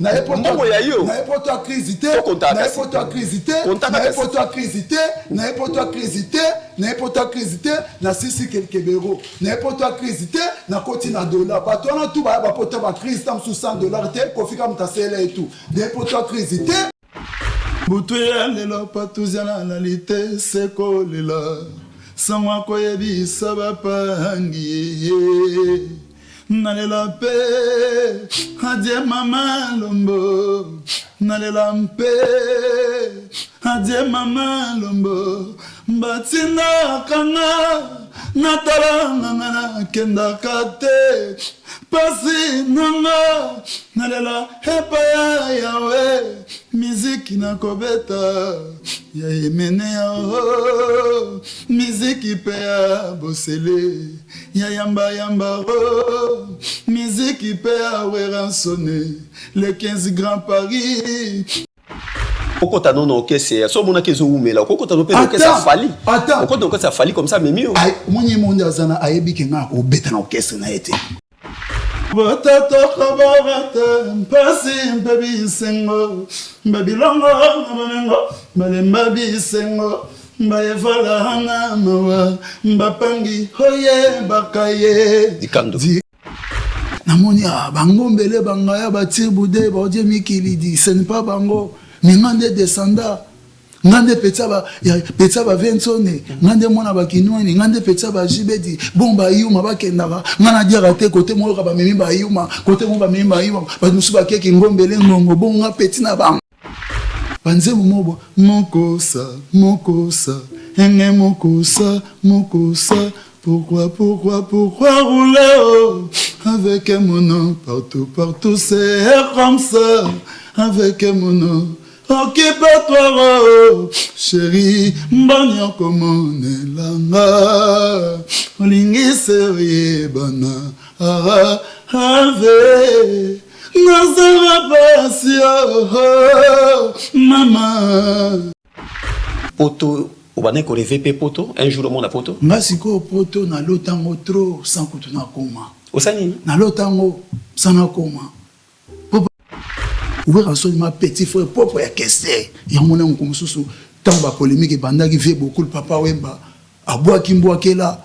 Mbongo ya yo. Na epoto crisité. Na epoto crisité. Na epoto crisité. Na epoto crisité. Na epoto crisité. Na sisi quelques béro. Na epoto crisité. Na koti na dollar. Ba toi na tout ba poto ba crise tam sous $100 te kofika mtasela et tout. Na epoto crisité. Butuya lelo patuzana na lite seko lela. Samwa koyebi sabapangi. Nalela pe, adie mama lombo. Nalela pe, adie mama lombo. Batina kana, natala nana kenda kate. Pasi nanga, nalela hepa ya yawe. Miziki na kobeta, ya emene ya ho. Miziki pe ya bosele. Ya yamba yamba oh, musique hyper rançonné, les 15 grands Paris. Pourquoi t'as non ok c'est so mona kezo umela pourquoi t'as non ok ça fali attends pourquoi donc ça fali comme ça mais mieux ay moni monde azana ayebi kenga ko beta na orchestre na été Botato khabarata pasi baby sengo babilongo ngamengo balembabi sengo Mbayevala hana mawa mbapangi hoye bakaye dikando namoni bango mbele bangaya batibude baodie mikilidi ce n'est pas bango ngande descenda ngande petsa ba vensone ngande mona bakinwani ngande petsa ba jibedi bomba yuma bakendaka ngana diara te côté moyoka ba mimi ba yuma côté mo ba mimi ba yuma ba musu ba keki ngombele ngongo bonga peti na bango Panze mobo mokosa enge mokosa pourquoi rouler oh, avec mon nom partout c'est comme ça avec mon nom occupe-toi oh, chérie mbanya komone langa olingi serie bana ave Nazara pasio, maman. Poto, on va n'écouter VP Poto, un jour le monde a Poto. Masiko Poto na lotango trop sans kutu na koma. Osani. Na lotango sans na koma. Ouvrir un seul ma petit frère propre ya kesse. Ya mona nkomususu tamba polémique bandaki vie beaucoup le papa Wemba. Abwa kimbo akela.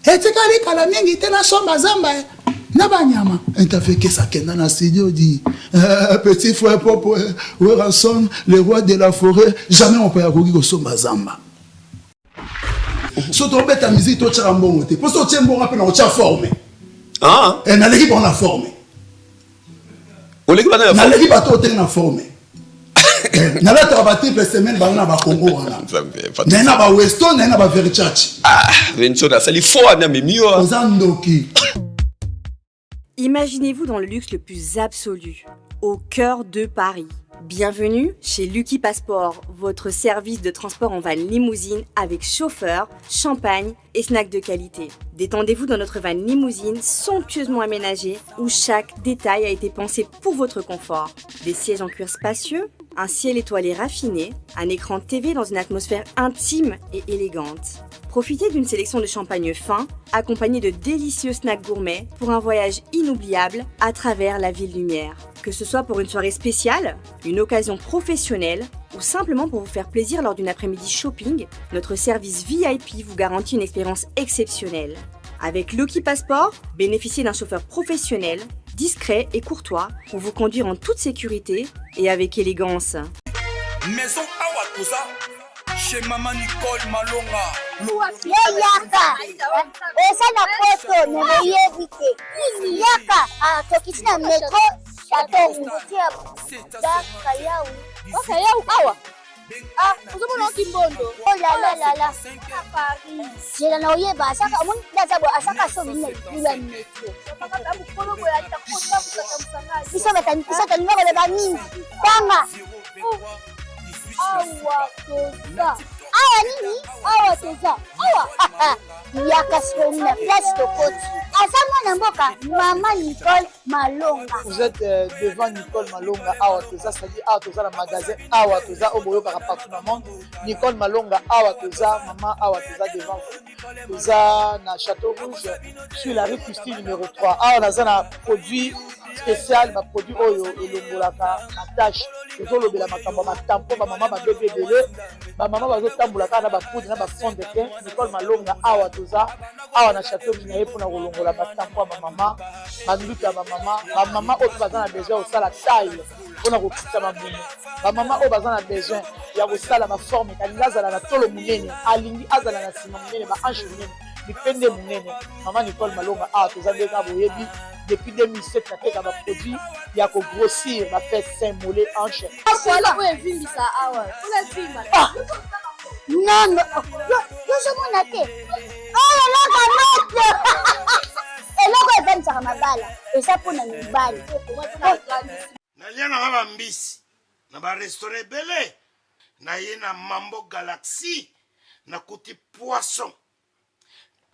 Etikali kala mingi tena somba zamba. Nabanyama, on t'a fait que ça kenda na studio dit petit frère Popo, Weranson, le roi de la forêt, jamais on peut y go somba zamba. So to beta musique to tchara mbongo te. Parce que tu mbongo pe na tcha formé. Ah, et na l'équipe on a formé. O l'équipe on a formé. Na l'équipe bato te na formé. Na la tra ba triple semaine ba na ba Congo wana. Na ba Weston, na ba Verichachi. Ah, Venso na sali fo na mimio. Ozandoki. Imaginez-vous dans le luxe le plus absolu, au cœur de Paris. Bienvenue chez Lucky Passport, votre service de transport en van limousine avec chauffeur, champagne et snacks de qualité. Détendez-vous dans notre van limousine somptueusement aménagée où chaque détail a été pensé pour votre confort. Des sièges en cuir spacieux, un ciel étoilé raffiné, un écran TV dans une atmosphère intime et élégante. Profitez d'une sélection de champagne fin, accompagné de délicieux snacks gourmets pour un voyage inoubliable à travers la ville lumière. Que ce soit pour une soirée spéciale, une occasion professionnelle ou simplement pour vous faire plaisir lors d'une après-midi shopping, notre service VIP vous garantit une expérience exceptionnelle. Avec Lucky Passport, bénéficiez d'un chauffeur professionnel, discret et courtois pour vous conduire en toute sécurité et avec élégance. Maison Awatusa, chez Maman Nicole Malonga. Yaka, esa na poto nemoyebite. Yaka, tokisina metro chateau mutia daka yau. Okay, yau awa. Uzomona kimbondo. Oh la la la la. Paris. Jela na oyeba asaka mun dazabo asaka so bine bila metro. Makabu kono boya takota kusaka msangazi. Isa tanimba le bani. Tanga. Awa koza. awa nini awa toza awa yaka sona place tokoti aza mwana mboka mama Nicole Malonga. Vous êtes devant Nicole Malonga awa toza, c'est-à-dire awa toza na magasin awa toza oboyoka partout dans le monde. Nicole Malonga awa toza, maman awa toza devant vous. Toza na Château Rouge sur la rue Custine numéro 3. Awa naza na produit spécial, ma produit oyo elongolaka na tâche. Tozolobela makambo matampo ba mama ba bébé belé, ba mama bazotambolaka na ba poudre na ba fond de teint. Nicole Malonga awa toza awa na Château Rouge na ye pona kolongola matampo ba mama, banduki ya ba mama oyo baza na besoin osala taille pona kokita mamumu. Ba mama oyo baza na besoin ya kosala ma forme kalingi azala na tolo munene, alingi azala na sima munene, ba hanche munene, bipende munene. Mama Nicole Malonga awa toza ndeka boyebi depuis 2007 nateka ba produit ya ko grossir ba fesse sein mollet hanche. Voilà où est venu ça awa. Non non. Yo je m'en atte. Oh là là eloko evanisaka mabala eza mpona mibali. nalia na ba mbisi na ba restaurant ebele na ye na Mambo Galaxy na kuti poisson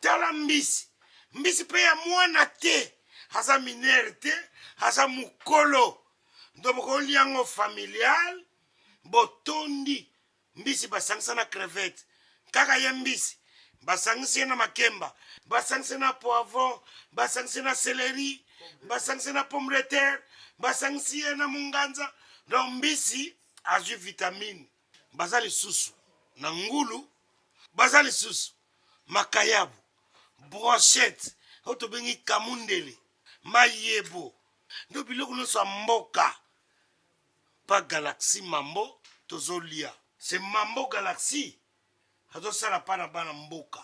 tala mbisi mpe ya mwana te aza minere te aza mukolo ndoboko liango familial botondi mbisi basangisa na crevette kaka ye mbisi basangisi na makemba basangisi na poivron basangisi na céleri basangisi na pomme de terre basangisi na munganza donc mbisi azwi vitamine baza lisusu na ngulu baza lisusu makayabu brochette oto bengi kamundele mayebo ndo biloko nyonso ya mboka pa Galaxy Mambo tozolia c'est Mambo Galaxy azosala pa na bana mboka.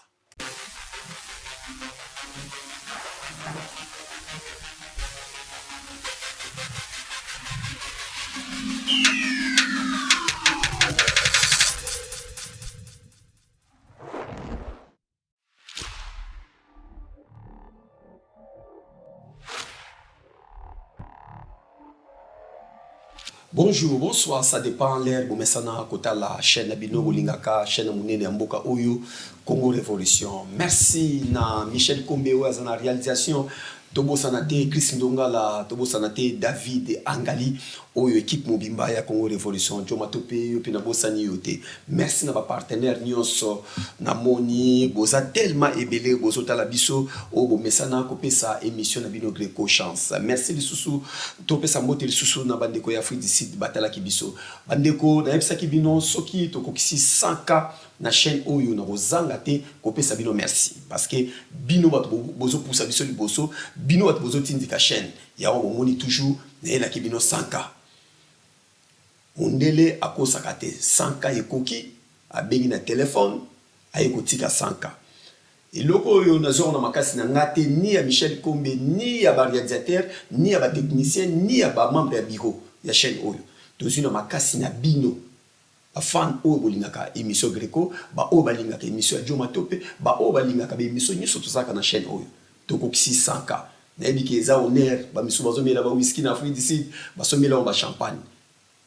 Bonjour, bonsoir, ça dépend l'air. Bon, mais ça n'a pas la chaîne Bino Bolingaka, chaîne Mounene Mboka Oyo, Congo Révolution. Merci na Michel Kombeo à la réalisation. Tobo Sanate, Chris Ndongala, Tobo Sanate, David Angali, Oyo équipe Mobimba ya Congo Révolution, Joma Tope, Pinabo Sani Yote. Merci na ba partenaire Nyonso, Namoni, Boza tellement ébélé, Bozo Talabiso, Obo Mesana, Kopesa, émission Nabino Greco Chance. Merci les sous Tope Sambote, les sous na Bandeko ya Afrique du Sud, Batala Kibiso. Bandeko, na Epsa Kibino, Soki, Tokokisi 100K. Na chaîne Oyo na rozanga te kopesa bino merci parce que bino bat bozo poussa biso liboso bino bat bozo tindika chaîne ya on moni toujours na la kibino 100K mondele akosaka te 100K ekoki abengi na téléphone ayekotika 100K eloko oyo nazona makasi na ngate ni ya Michel Kombe ni ya ba réalisateur ni ya ba technicien ni ya ba membre ya bureau ya chaîne Oyo tozina makasi na bino afan o bolingaka émission Greco ba o balingaka émission Joma Tope ba o balingaka be émission nyuso tozaka na chaîne Oyo tokokisi 100K na ebiki eza honneur ba miso bazomela ba whisky na Afrique du Sud ba somela ba champagne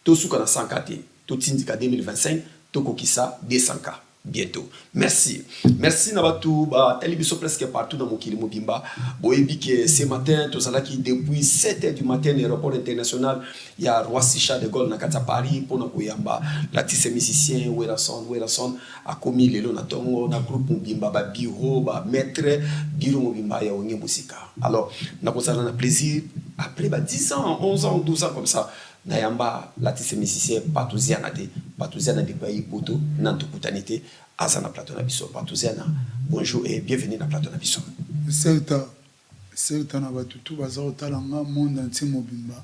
to suka na 100K te to tindika 2025 tokokisa 200K bientôt. Merci. Merci Nabatu, ba télévision presque partout dans mon kili mobimba. Boyebi que ce matin, tous ceux qui depuis 7h du matin, l'aéroport international, il y a Roissy Charles de Gaulle na Paris pour na koyamba. L'artiste musicien Werason a commis le na tongo na groupe mobimba ba bureau ba maître bureau mobimba ya onye musika. Alors, na kosala na plaisir après 10 ans, 11 ans, 12 ans comme ça. Nayamba l'artiste musicien Patouziana de pays poto nanto kutanité azana plateau na biso Patouziana bonjour et bienvenue na plateau na biso certa na batutu bazaro talanga monde entier mobimba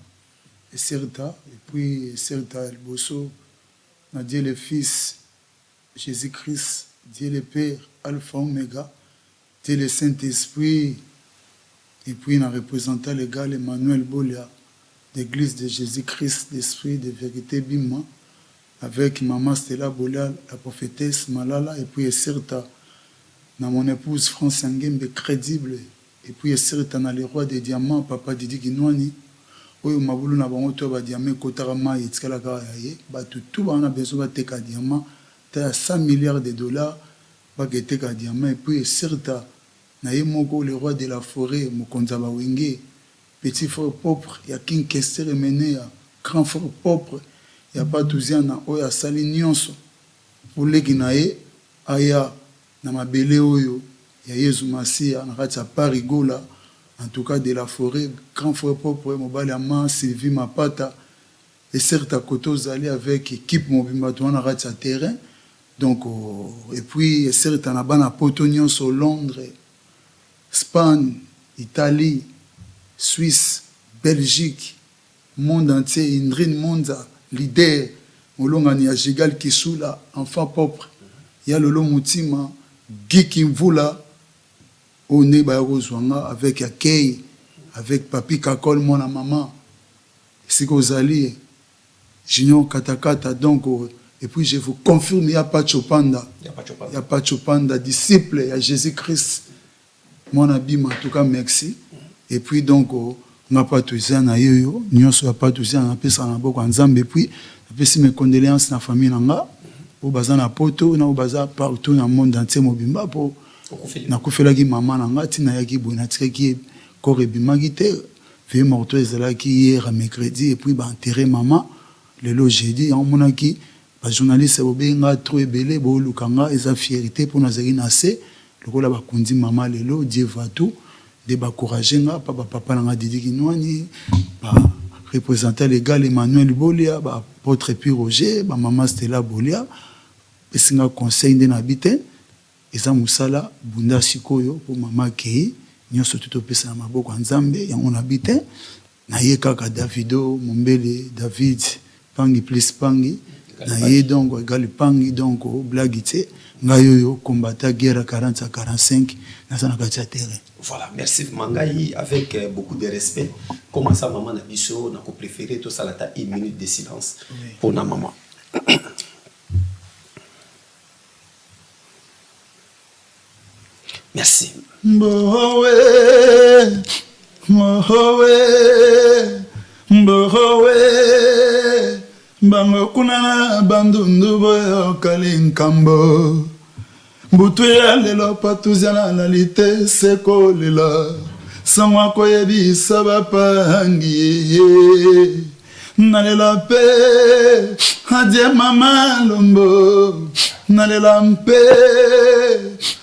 et certa et puis certa el bosso na Dieu le Fils Jésus-Christ Dieu le Père Alpha Omega Dieu le Saint-Esprit et puis na représentant légal Emmanuel Bolia d'Église de Jésus-Christ, d'Esprit de vérité Bima, avec maman Stella Bola, la prophétesse Malala, et puis Certa, mon épouse France Nguembe, crédible, et puis Certa, le roi des diamants, papa Didi Ginwani, où Maboulou n'a pas eu de diamant, Kotarama, et Tskala Karaye, tout le monde a besoin de teka diamant, à 100 milliards de dollars, baguette à diamant, et puis certes, naïe moko le roi de la forêt, Mokonzaba Wenge, petit frère propre, il y a King Kester mené, grand frère propre, il n'y a pas douziana, oya sali nyonso, pour les Guinaé, aya, na mabele oyo, il y a Yezu Masia, na ratsa parigola, en tout cas de la forêt, grand frère propre, Mobali Ama, Sylvie Mapata, et certes à côté aux allés avec équipe Mobimba, on a ratsa terrain, donc, et puis, certes, on a ban à Potognon sur Londres, Espagne, Italie, Suisse, Belgique, monde entier, Indrine Monza, leader, Molongani a Jigal Kisula, enfant propre, il y a Lolo Moutima, Guy Kimvula, One Bayarozwanga, avec Akei, avec Papi Kakol, mon maman, Sikozali, Junior Katakata, donc, et puis je vous confirme, il n'y a pas de Chopanda, il n'y a pas de Chopanda, disciple, il y a Jésus-Christ. Mon abîme, en tout cas, merci. Et puis, donc, on n'a pas tout ça, on n'a pas tout ça, on a pas ça, on a pas et puis, si mes condoléances dans la famille, on a bazar na poto, on a bazar partout dans le monde entier, mobimba, pour na kufela ki maman nanga, tina yaki bona tika corps ebimagite, veuillez morto ezala ki hier mercredi, et puis, enterrer maman, le lo jeudi, on mona ki, journaliste, obenga, trop ebele, bo lukanga, eza fierté pour nous nase. Le rôle de kundi maman lelo Dieu va tout de encourager nga papa nga Didi Kinwani ba représentant légal Emmanuel Bolia ba apôtre puis Roger ba maman Stella Bolia esinga conseil de nabite eza musala bunda sikoyo pour maman Kei nyoso tout opesa na maboko nzambe yango nabite na ye kaka Davido Mombele David Pangi plus Pangi na ye donc égal Pangi donc blagité ngayoyo combattant guerre 40 à 45 dans sa terrain. Voilà, merci Mangaï avec beaucoup de respect. Comment ça maman na biso na ko préféré tout ça la 1 minute de silence pour na maman. Merci. Mbowe bango kunana bandundu boyo kalinkambo butu ya lelo patuzana na lite seko lela sangwa koyebisa bapangi nalela pe adie mama lombo nalela mpe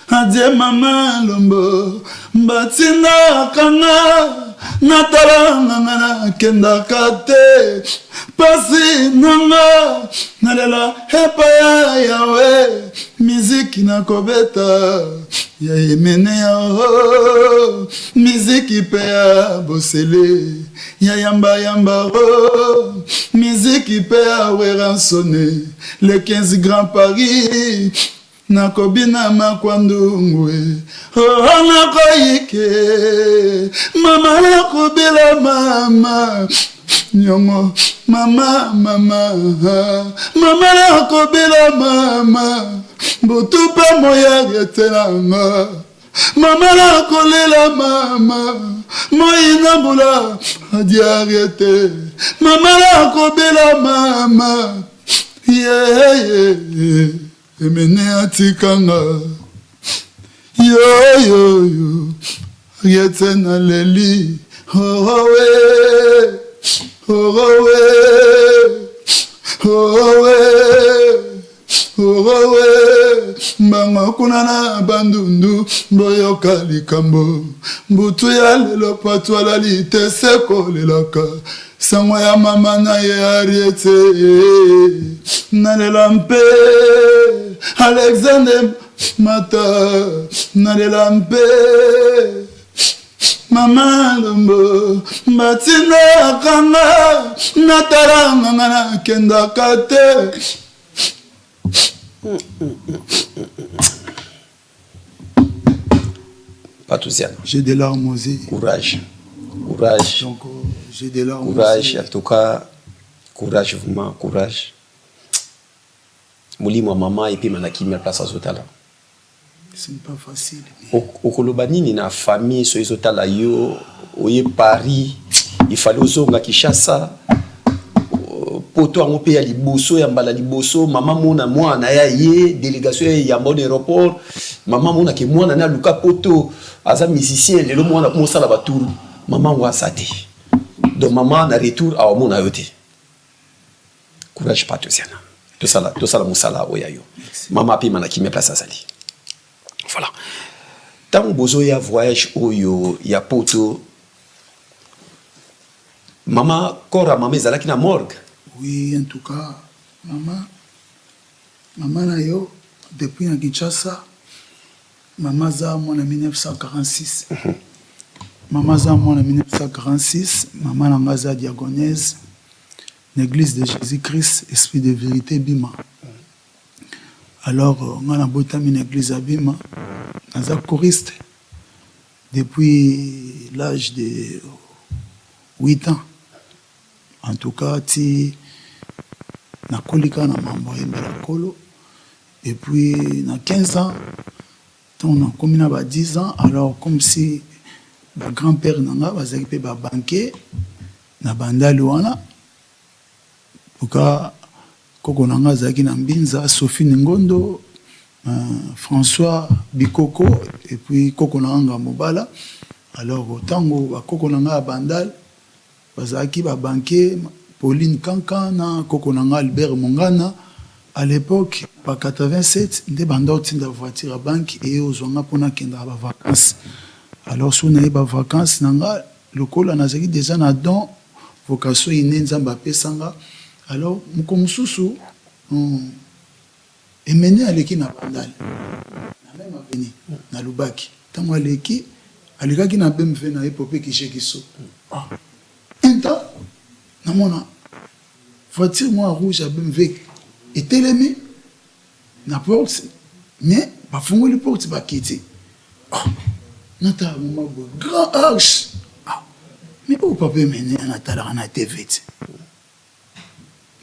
adie mama lombo batinda kanga natala ngana kenda kate pasi nanga nalela hepa ya yawe miziki na kobeta ya emene ya ho miziki pe ya bosele ya yamba yamba ho miziki pe ya weransone le 15 Grand Paris nakobina makwandungwe oh nakoyike mama nakobela mama nyongo mama mama mama nakobela mama butupa moya yetelanga mama nakolela mama moyina bula adiarete mama nakobela mama yeah emene atikanga yo yo yo yetena leli oh we oh we oh we oh we mama kunana bandundu boyoka likambo mbutu ya lelo patwala lite seko lelaka sangwa ya mama na ye ariete nalela mpe Alexander Mata nalela mpe mama lombo batina kanga nataranga na kenda kate. Patouziane. J'ai des larmes aux yeux. Courage. Courage. Donc, j'ai des larmes courage, en tout cas, courage vraiment, courage. Mouli, moi, maman, et puis, manaki, ma place à Zotala. Ce n'est pas facile. Okolobani, ni na famille, so Zotala, yo, oye Paris, il fallait aux Zonga Kishasa, poto ango pe ya liboso ya mbala liboso mama mona mwana ya ye délégation ya bon aéroport mama mona ke mwana na luka poto aza musicien lelo mwana ko sala baturu mama wa sate donc mama na retour a mona yote courage patriciana tout ça musala oyayo mama pe mana ki me place azali voilà tant bozo ya voyage oyo ya poto maman kora maman ezalaki na morgue. Oui, en tout cas, maman na yo depuis na Kinshasa, maman za moi en 1946. Maman za moi en 1946, maman na za diagonese, l'église de Jésus-Christ, esprit de vérité Bima. Alors, on a botami l'église à Bima, naza choriste depuis l'âge de 8 ans. En tout cas, ti na kolika na mambo yembela kolo et puis na 15 ans on a comme na ba 10 ans alors comme si ba grand-père nanga bazaki pe ba banquier na bandali wana pourquoi koko nanga zaki na mbinza Sophie Ngondo François Bikoko et puis koko nanga mobala alors autango ba koko nanga bandal bazaki ba banquier Pauline Kankana koko nanga Albert Mongana à l'époque pa 87 nde bandoti nda voiture à banque et ozonga pona kenda ba vacances alors sous na ba vacances nanga lokola nazaki déjà na don vocation ine nzamba pesanga alors mukomususu emene aleki na bandal na même aveni na Lubaki tango aleki alikaki na BMW na epopé kishekiso Inta, namona voiture moi rouge à BMW et télémé na porte mais ba fongoli porte ba kiti nata mama bo grand arche mais au papa mené na tala na TV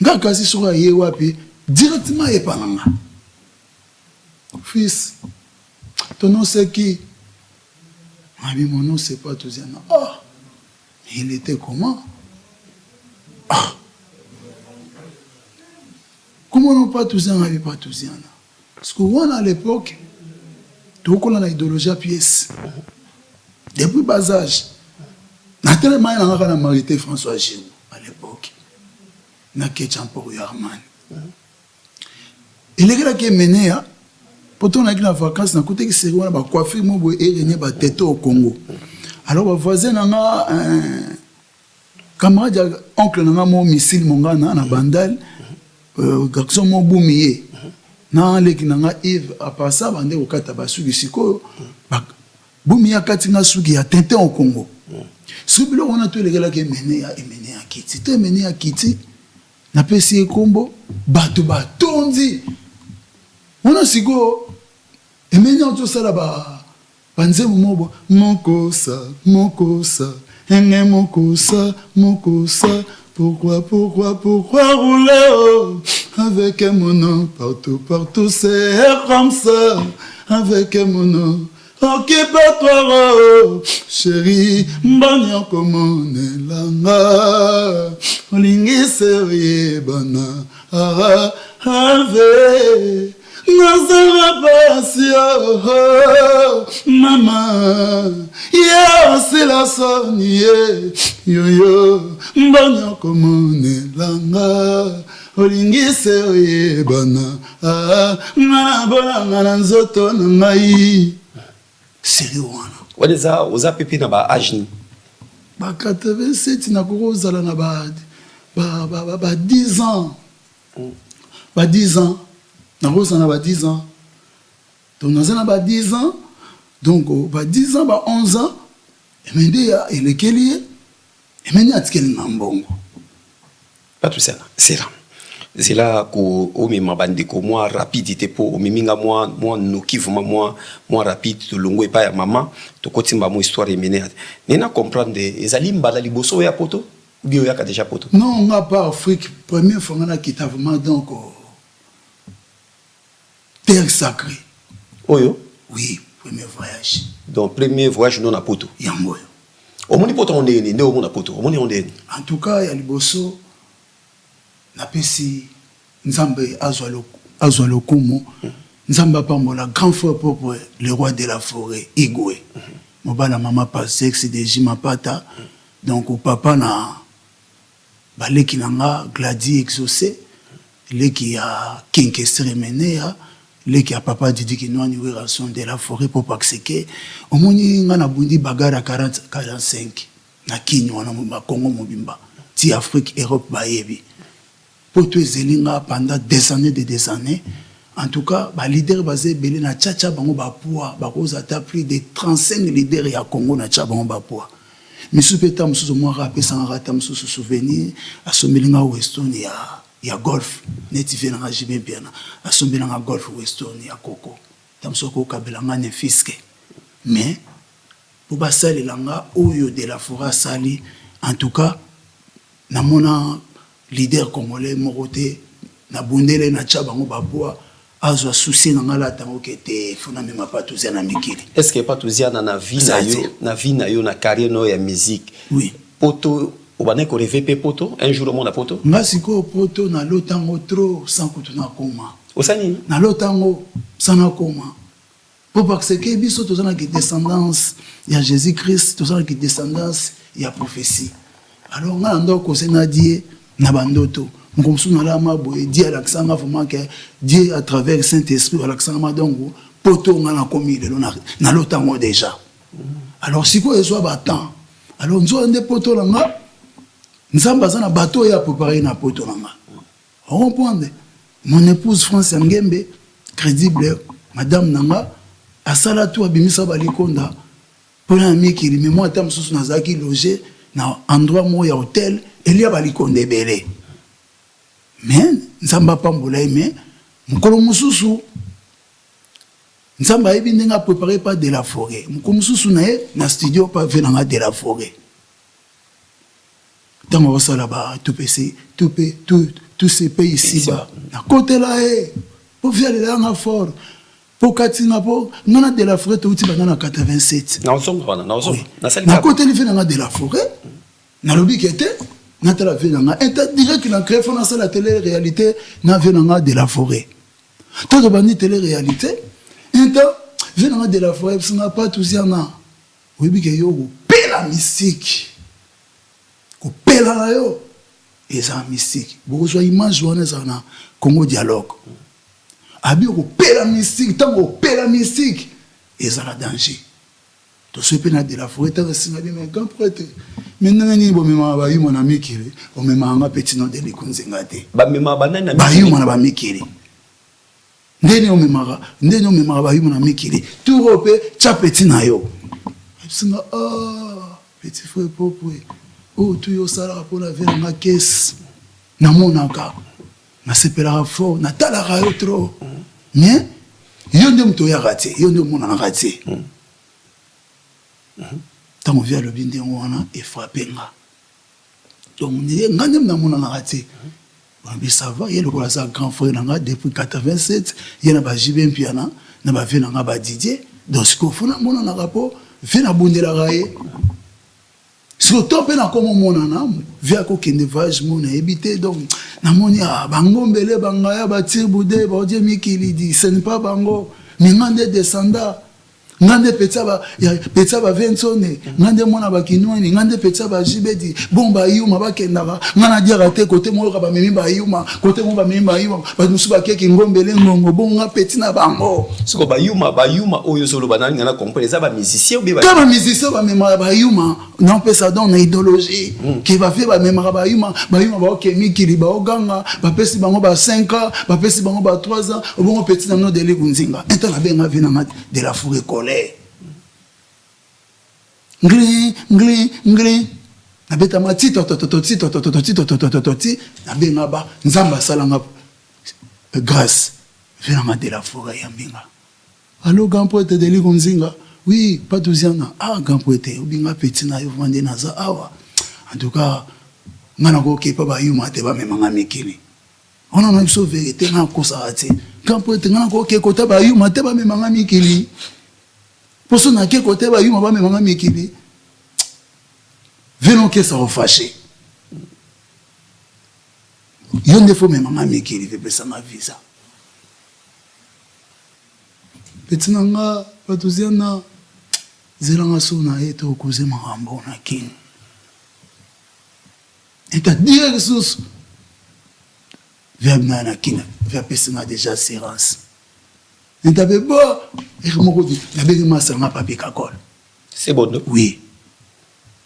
nga kasi sura ye wapi directement et pananga fils ton nom c'est qui mon nom c'est pas tout ça il était comment? Comment on pas tous en avait pas tous en parce que on à l'époque tout qu'on a idéologie à pièce depuis bas âge naturellement il a la marité François Géou à l'époque na ketchan pour Yarman il est là qui est mené pour ton avec la vacance na côté qui c'est on ba coiffure mo boy et ne ba tête au Congo. Alors, mon voisin a un camarade, oncle n'a mon missile, mon gars, na bandal, garçon mon boumier. Na leki na Yves, à part ça, bande au katabasu du siko, boumier katinga sugi a tenté au Congo. Ce que on a tous les gars qui mené à Kiti, te mené à Kiti, na pesi combo, bato batondi. On a siko, et maintenant tout ça là-bas. Panze mobo mokosa enge mokosa pourquoi rouler avec mon nom partout c'est comme ça avec mon nom occupe-toi chérie mbanya komone langa olingi seri bana ave Nazara pasio maman yeah c'est la sonnie yo mbanya komone langa olingi se bana na bona na nzoto na ngai seri wana wadeza oza pepe na ba age ba 87 na kozala na ba 10 ans ba 10 ans na rosa na ba 10 ans donc na ba 10 ans donc ba 10 ans ba 11 ans emende ya elekeli emende atikeli na mbongo pas tout ça c'est là ko o mi mabandi ko moi rapidité po o miminga moi no kivu moi rapide to longo e pa ya mama to kotimba mo histoire emene nena comprendre ezali mbala liboso ya poto bio ya ka déjà poto non on a pas Afrique première fois on a quitté vraiment donc terre sacrée. Oyo? Oui, premier voyage. Donc, premier voyage non à poto. Yangoyo. Au moni poto on est né, au moni à poto. Au moni on est. En tout cas, il y a le bosso. na pesi nzambe azwa lokumu nzamba pambola grand frère propre le roi de la forêt Igwe mobala mama Pasex de Jimapata donc au papa na baleki nanga Gladi exaucé leki a Kinkestre Menea leki a papa Didi Kinwani Werason de la forêt pour Paxeke omoni nga na bundi bagara 40-45 na Kinyo na Congo mobimba ti Afrique Europe bayebi pour tous zelinga pendant des années en tout cas ba leader basé belé na tchatcha bango ba poa ba koza ta plus de 35 leaders ya Congo na tcha bango ba poa misupeta mususu mo rapé sans rata mususu souvenir asomelinga Weston ya golf netivé na jibe bien asomelinga golf Weston ya Coco tamsoko kabelanga ne fiske mais pour basali langa oyo de la forêt sali en tout cas na mona leader congolais moroté na bundele na tcha bango ba poa azwa souci na ngala tango kete funa mema patuzia na mikili. Est-ce que patuzia na vie na yo na carrière no ya musique? Oui. Poto obane ko rêver pe poto un jour au monde poto? Ngasiko poto na lotango trop sans kutuna koma. Osani na lotango sana koma. Pour parce que biso tozana ki descendance ya Jésus-Christ, tozana ki descendance ya prophétie. Alors nga ndo ko sena die na bandoto. Ngomsu na la maboye Dieu Alexandre vraiment que Dieu à travers Saint-Esprit Alexandre Madongo poto nga na komi lelo na lotango déjà. Alors si quoi soit battant. Alors nzo ande poto langa nzamba za na bateau ya préparer na poto langa. On comprend. Mon épouse France Ngembe crédible madame nanga asala tu abimisa balikonda pour un miki mais moi tam susu nazaki loger na endroit mo ya hôtel il y a balikonda belé. Mais nzamba pambola mais mukolo mususu nzamba ebi ndenga préparé par de la forêt mukolo mususu na studio pas venanga de la forêt tango osala ba tout ces pays ici bas na côté là pour faire les langues fort pour katinga pour nona de la forêt tout bana na 87 na côté li venanga de la forêt na lobi kete na tala venanga direct na créé fona la télé réalité na venanga de la forêt tout bani télé réalité venanga de la forêt ça pas tout ça na oui que yo pela mystique ko pela na yo et ça mystique beaucoup soit image wana ça na Congo dialogue abi ko pela mystique tango pela mystique et ça la danger to se pena de la forêt ta singa bien grand prêtre maintenant ni bo mema ba yimo na mikiri o mema nga petit no de likunzenga te ba mema banana ba yimo na ba mikiri ndeni o mema ba yimo na mikiri tout repé cha petit na yo singa petit frère propre oh tu yo sala pour la veille na caisse na monaka na sepela fort na tala rayo trop mais yo ndem to ya raté yo ndem mona na raté tant on vient le binde wana et frapper nga donc ngandem na mona na raté mais ça va il le ça grand frère nga depuis 87 il na ba jibe piana na ba vena nga ba Didier donc ce qu'on fait na mona na rapport vena bundela raye surtout pena comme monana via ko kende voyage mona habité donc na moni bango mbele bangaya ba tirbude ba odie mikili di ce n'est pas bango ngande descenda ngande petsa ba vensone ngande mona ba kinwani ngande petsa ba jibedi bomba yuma ba kendaka ngana dia raté côté mo ka ba memi ba yuma côté mo ba memi ba yuma ba musu ba keki ngombele ngongo bonga petit na bango siko ba yuma oyo solo banani ngana comprendre ça ba musicien ou ba comme musicien ba mema ba yuma non pe ça donne idéologie qui va faire ba mema ba yuma ba okemi kili ba oganga ba pesi bango ba 5 ans ba pesi bango ba 3 ans bongo petit na no de likunzinga enta na benga vina de la forêt. Ngli na beta mati toti na benga ba nzamba salanga grâce venanga de la forêt ya mbinga allo grand poète de likunzinga oui pas douziana grand poète obinga petit na yo vande naza awa en tout cas ngana ko ke pa ba yuma te ba memanga mikili ona na biso vérité na kosa ati grand poète ngana ko ke kota ba yuma te ba memanga mikili pour ça na ke côté ba yuma ba memanga mikili venons que ça va fâcher yo nde fo mema nga mikili ve pesa nga visa peti na nga batuziana zelanga so na ye to koze makambo na kini eta direct sus verbe na kina verbe pesa nga déjà assurance eta bebo moko di na begi masanga papier kakol c'est bon non? Oui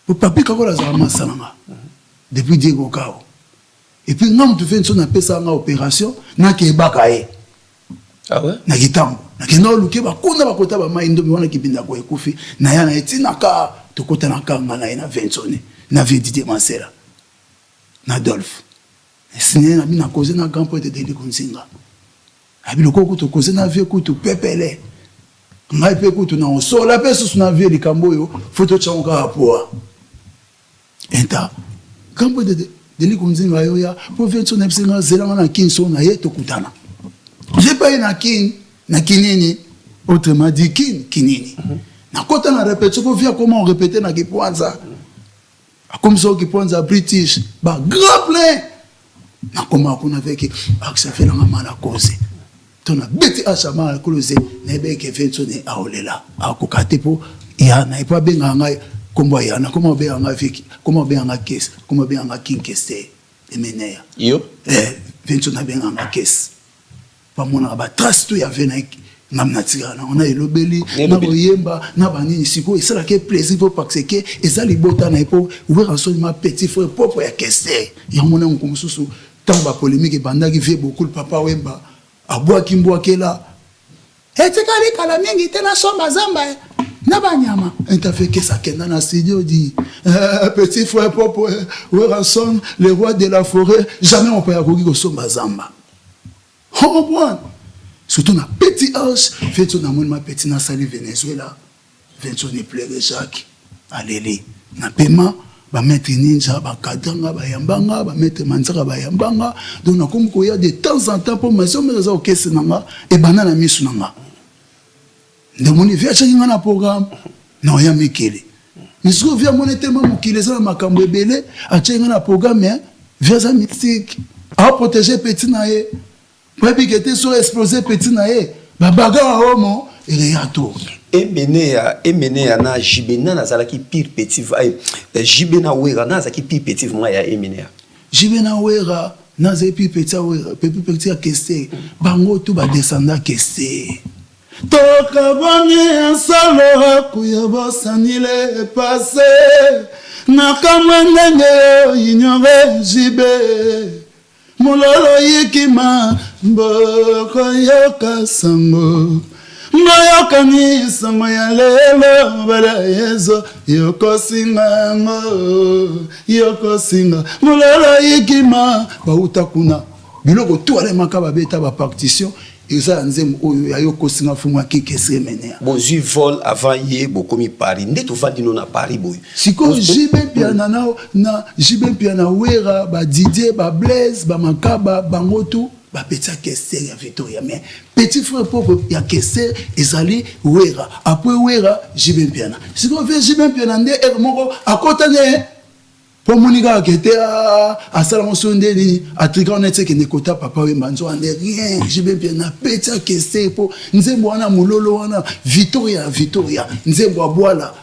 le papier kakol azala masanga depuis Diego Kao et puis ngam tu fais une sonne appelle ça opération na ke bakaye ah ouais na kitambo na kenda luke ba kuna ba kota ba maindo mi wana kibinda ko ekufi na yana etina ka to kota na kanga na ina Vincone na Didier Mansera na Adolphe siné na bina cause na grand poète de Likunzinga abi loko ko to cause na vie ko to pepele ngai pe ko to na so la peso na vie likambo yo photo changa poa enta kampo de Likunzinga yo ya po Vincone psinga zelanga na kinso na ye to kutana j'ai pas une kin na kinini autrement dit kinini na kota na répéter ko via comment on répéter na kipwanza comme ça kipwanza british ba grand plein na comment on avec accès fait la mala cause tona beti achama cause na beke Vincone aolela akokate po ya na ipa benga ngai kombo ya na comment benga ngai fiki comment benga ngai caisse comment benga ngai king caisse emenea yo Vincone benga ngai caisse pamona ba trace to ya vena ngamna tirana on a elobeli na boyemba na banini siko esala ke plaisir pour parce que ezali bota na epo ouvrir absolument petit frère propre ya keste ya mona nkomususu tamba polémique bandaki vie beaucoup le papa wemba abwa kimbo akela etikali kala mingi tena somba zamba na banyama interfait que ça kenda na studio dit petit frère propre Weranson le roi de la forêt jamais on peut akoki ko somba zamba. Oh bon, surtout na petit âge, Vincone na mon petit na sali Venezuela, Vincone pleure Jacques, alele na paiement, ba mettre ninja, ba kadanga, ba yambanga, ba mettre manzaka, ba yambanga, donc na comme il y a de temps en temps pour maison mais ça ok c'est nanga et banana misu nanga. De mon via chinga na programme, non ya mikele. Mais ce que via mon tellement mukile ça makambo ebele, a chinga na programme hein, via sa mystique, a protéger petit na ye. Puis que tu sois explosé petit naé, babaga homo et yato. Emene na jibena na zala ki pire petit jibena wera na zaki pire petit moi ya emene. Jibena wera na zaki pire petit keste bango tu ba descendre keste. Toka boni solo kuya sanile passé na kamwendenge ignore jibe. Mololo yikima mboko yoka sango Mboyoka ni sango ya lelo bala yezo Yoko singa Mololo yikima Bauta kuna Biloko tuwale makaba beta ba partition Eza nzemu oyo ya yoko singa fumwa kikese menea Bozu vol avant ye bokomi Paris Ndeto vandi no na Paris boy Siko jibe piana na jibe piana wera ba Didier ba Blaise ba Makaba bangotu ba petit kesse ya Victoria mais petit frère pauvre ya kesse ezali wera après wera jibe piana Siko ve jibe piana nde moko akotane pour monika kete a salon sondeli a trika on était que ne kota papa we manzo ande rien jibe piana petit kesse pour nzembo wana mulolo wana Victoria nzembo abwala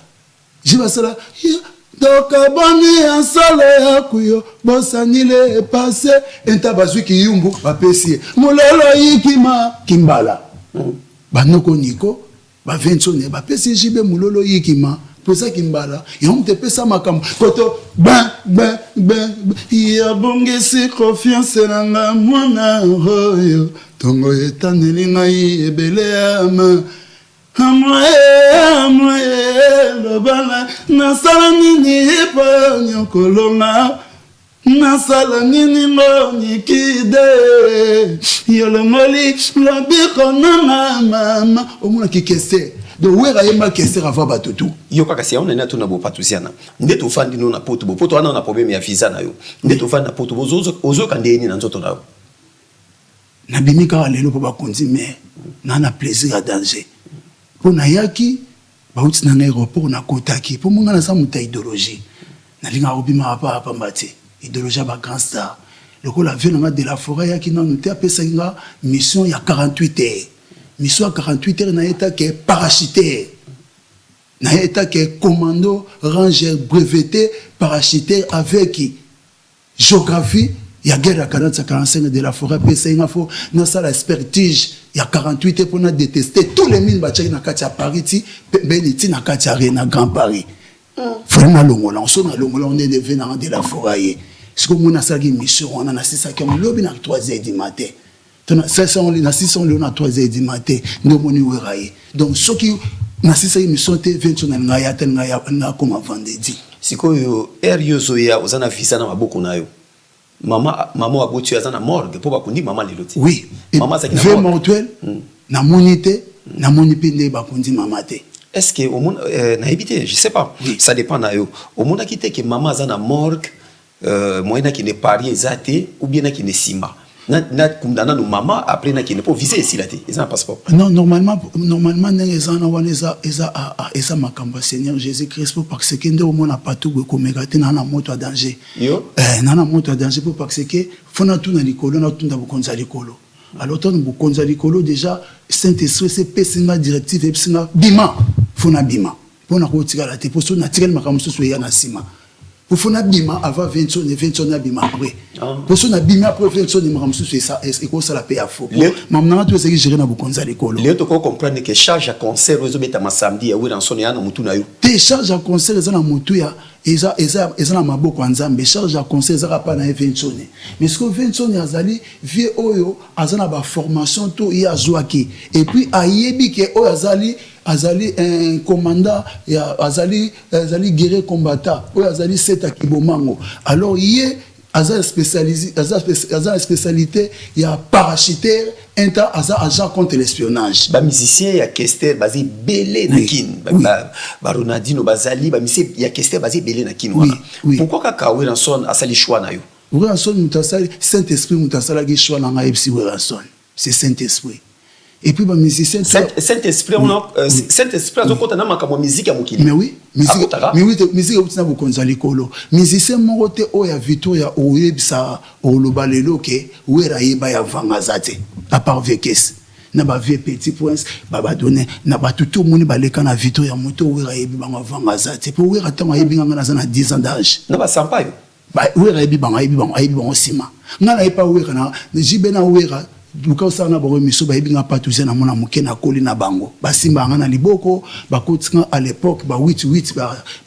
jiba sala Doka boni ansale yakuyo bosanile passé entabazu ki yumbu bapesi mulolo yikima kimbala banoko niko ba Vincone bapesi jibe mulolo yikima posa kimbala yom te pesa makam koto ben ya bongesi confiance nanga mwana royo tongo etaneli ngai ebele ama Amwe lobala nasala nini pa nyokolonga nasala nini moni kide yolomoli lobiko na mama omuna kikese de wera yema kese rava batutu yo kaka si on na tuna bo patusiana ndeto fandi no na poto bo poto wana na problème ya visa na yo ndeto fandi na poto bozo kandeni na nzoto na na bimika lelo po bakonzi mais na plaisir à danger pour nayaki bauti na aéroport na kotaki pour monga na sa muta idéologie na linga obima apa mbati idéologie ba grand star lokola venanga de la forêt ya kina noté apesa nga mission ya 48 heures. Mission ya 48 heures na état que parachuteur. Na état que commando ranger breveté parachuteur avec géographie. Il y a guerre à 40-45 de la forêt, il faut dans la expertise. Il y a 48 pour nous détester tous les mines bâtis dans Katia Paris, Beniti dans Katia Arena Grand Paris. Vraiment longola, on sonne longola, on est des venants de la forêt. C'est comme on a ça une mission, on a 6 comme lobby à 3h du matin. Ça on a 6 on a 3h du matin. Nous on y donc ceux qui na 6 émission te 20 na ngaya tel ngaya na comme vendredi. Sikoyo eriozo ya ozana visa na maboko nayo. Maman aboti azana morgue pour bakundi maman leloti. Oui. Maman ça qui na mortuel na monité na monipe ne bakundi maman te. Est-ce que au monde na éviter, je sais pas. Oui. Ça dépend na yo. Au monde qui te que maman azana morgue moyena qui ne parie zate ou bien qui ne sima. Na kumdana no maman après na qui ne pas viser ici là té. Ils ont un passeport. Non, normalement les ana wana eza makamba Seigneur Jésus-Christ pour parce que ndo mona patu ko megate na moto à danger. Yo. Na moto à danger pour parce que fona tout na likolo na tunda bukonza likolo. Alors ton bukonza likolo déjà Saint-Esprit c'est pesima directive et pesima bima fona bima. Pona ko tika la té pour so na tika makambo so ya na sima. Pour faire bima avant 20 na bima après. Pour ça na bima après 20 ni makamsu c'est ça et quoi ça la paye à faux. Maman tu sais que gérer na bukonza l'école. Les autres comprendre que charge à concert aux beta ma samedi oui dans son ya na mutu na yo. Te charge à concert za na mutu ya eza na maboko nzambe charge à concert za pas na 20 ni. Mais ce que 20 ni azali vie oyo azana ba formation to ya zoaki et puis ayebi ke oyo azali un commandant azali guerrier combattant ou azali seta kibomango alors yé azali spécialité il y a parachuteur inter agent contre l'espionnage ba musicien ya Kester basé belé na kin ba Ronaldinho bazali ba musicien ya Kester basé belé na kin wana pourquoi kaka Weranson asali choix na yo Weranson mutasali Saint-Esprit mutasala ki choix na ngai psi Weranson c'est Saint-Esprit. Et puis, musicien. Saint-Esprit, Saint-Esprit, on compte dans musique à Mokili. Mais oui, musique au Tinabu Konzali Kolo. Musicien, mon côté, Oya Victoria, Oyebsa, Olobalelo, ke, Ouera Yeba ya Vangazate, à part Vekes. Naba vie petit prince, Baba donné, Naba tout le monde baleka na Victoria, Moto, Ouera Yeba Vangazate. Pour Ouera Tanga Yebi Ngana 10 ans d'âge. Naba Sampayo. Ouera Yeba Osima. Nana Yepa Ouera, Jibena Ouera. Luka sana ba miso ba yebinga patouze na mona muke na koli na bango basimba nga na liboko bakotinga à l'époque ba 88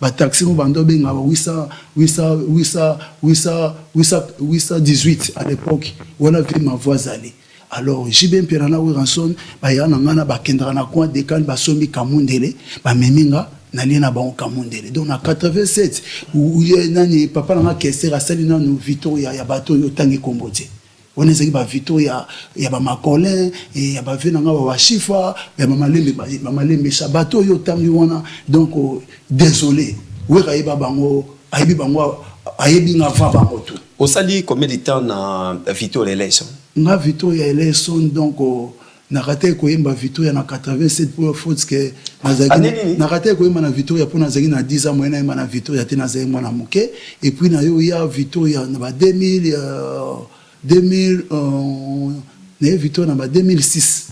ba taxi mo bando benga ba 818 à l'époque wala vi ma voix aller alors jibem perana Weranson ba yana ngana ba kendra na coin de kan ba sombi kamundele ba meminga na liena ba kamundele donc na 87 où nani papa na Kester asali na no Victoria ya bato yo tangi kombote. On est à Victoria, il y a ma colère, il y a ma venanga wa chifa, il y a ma malembe sabato yo tangiwana donc désolé. Oui aiba bango, aibi bango, aibi nga va bango tout. Au sali combien de temps na Victoria election? Na Victoria election donc na raté ko yemba Victoria na 87 pour faute que na raté ko yemba na Victoria pour na zaki na 10 ans moyena yemba na Victoria tena zaki mwana muke et puis na yo ya Victoria na ba 2000 Victoria en 2006.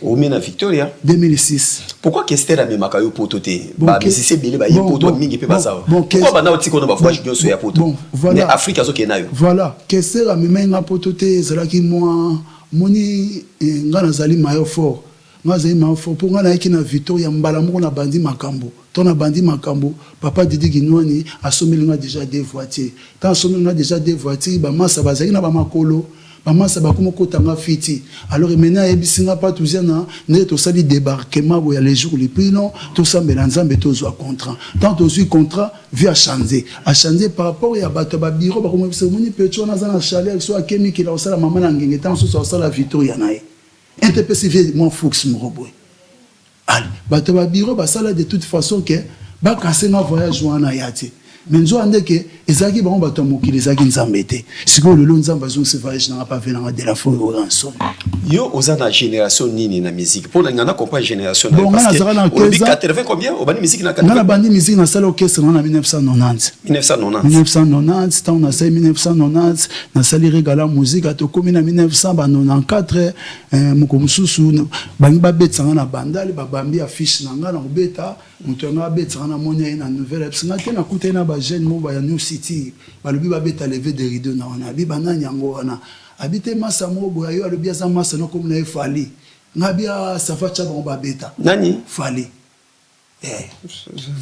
Ou bien Victoria 2006. Pourquoi Kester a mis makayo pototé? Bah mais si c'est belé bah il poto mingi pe pas ça. Pourquoi bah na otiko na ba fois je so ya poto. Mais Afrique azo ke nayo. Voilà, Kester a mis nga pototé zalaki moi moni ngana zali mayo fort. Nga zali mayo fort pour ngana yaki na Victoria mbala moko na bandi makambo. Ton a bandi makambo, papa Didi Ginwani a sommé déjà des voitures. Quand sommé déjà des voitures, bah massa bazaki na ba makolo, ba massa ba komo kotanga fiti. Alors maintenant ebisinga pas tout na ne to sali débarquement où il y a les jours les plus longs, tout ça melanzambe to zo contrat. Tant to zo contrat via changer par rapport ya bato ba bureau ba komo bisemoni pecho na zana chalet so akemi ki la osala mama na ngenge tant so osala Victoria nae. Interprécifier mon Fox mo roboy. Allez, bato ba bureau ba sala de toute façon que ba kasser na voyage wana yati. Mais nzo ande que ezaki bango bato mokili ezaki nzambe te sikoyo lelo nzambe azongisa voyage nanga pa venanga de la fois ranson yo oza na génération nini na musique pour ngana comprendre génération bon ngana zaka na 80 combien obani musique na 80 ngana bandi musique na sala orchestre na 1990 tant na sai 1990 na sali regala musique atokomi na 1994 moko mususu bangi babetsanga na bandali babambi affiche na ngana obeta mutu nga betanga na monia na nouvelle episode na kuta na ba jeune mo ba ya New City balobi babeta lever de rideau na wana bi banani yango wana habite massa mo boya yo alobi za massa no comme na efali ngabia safacha ba babeta nani fali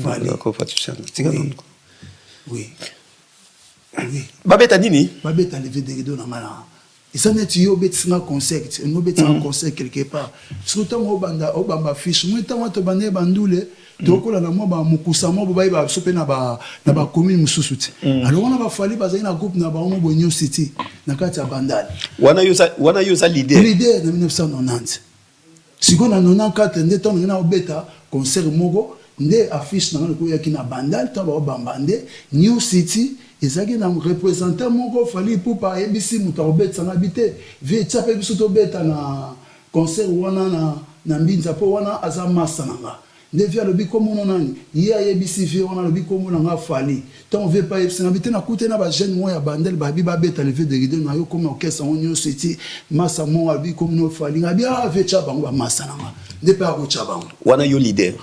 fali ko fatuchana tingana oui babeta nini babeta lever de rideau na ngana isa neti yo betinga concert no betinga concert quelque part surtout mo banda obamba fiche mo tango to bande bandule tokola na mo ba mukusa mo ba ba sope na ba commune mususu ti alors on a ba fali ba na groupe na ba mo bo New City na kati ya bandali wana yo za leader na 1990 siko na 94 nde to na obeta concert mogo nde affiche na ko yaki na bandali to ba bambande New City ezaki na représentant moko fali pour pa ABC mutabeta na bité vie tsape biso to beta na concert wana na mbinza po wana azamasa nanga nde via le bikomo nani ya ABC vie wana le bikomo nanga fali tant veut pas ABC na bité na kuté na ba jeune moya bandel ba bi ba beta lever de rideau na yo comme orchestre on New City massa mo abi comme no fali ngabi a ve tsa bango ba massa nanga nde pa ko tsa bango wana yo leader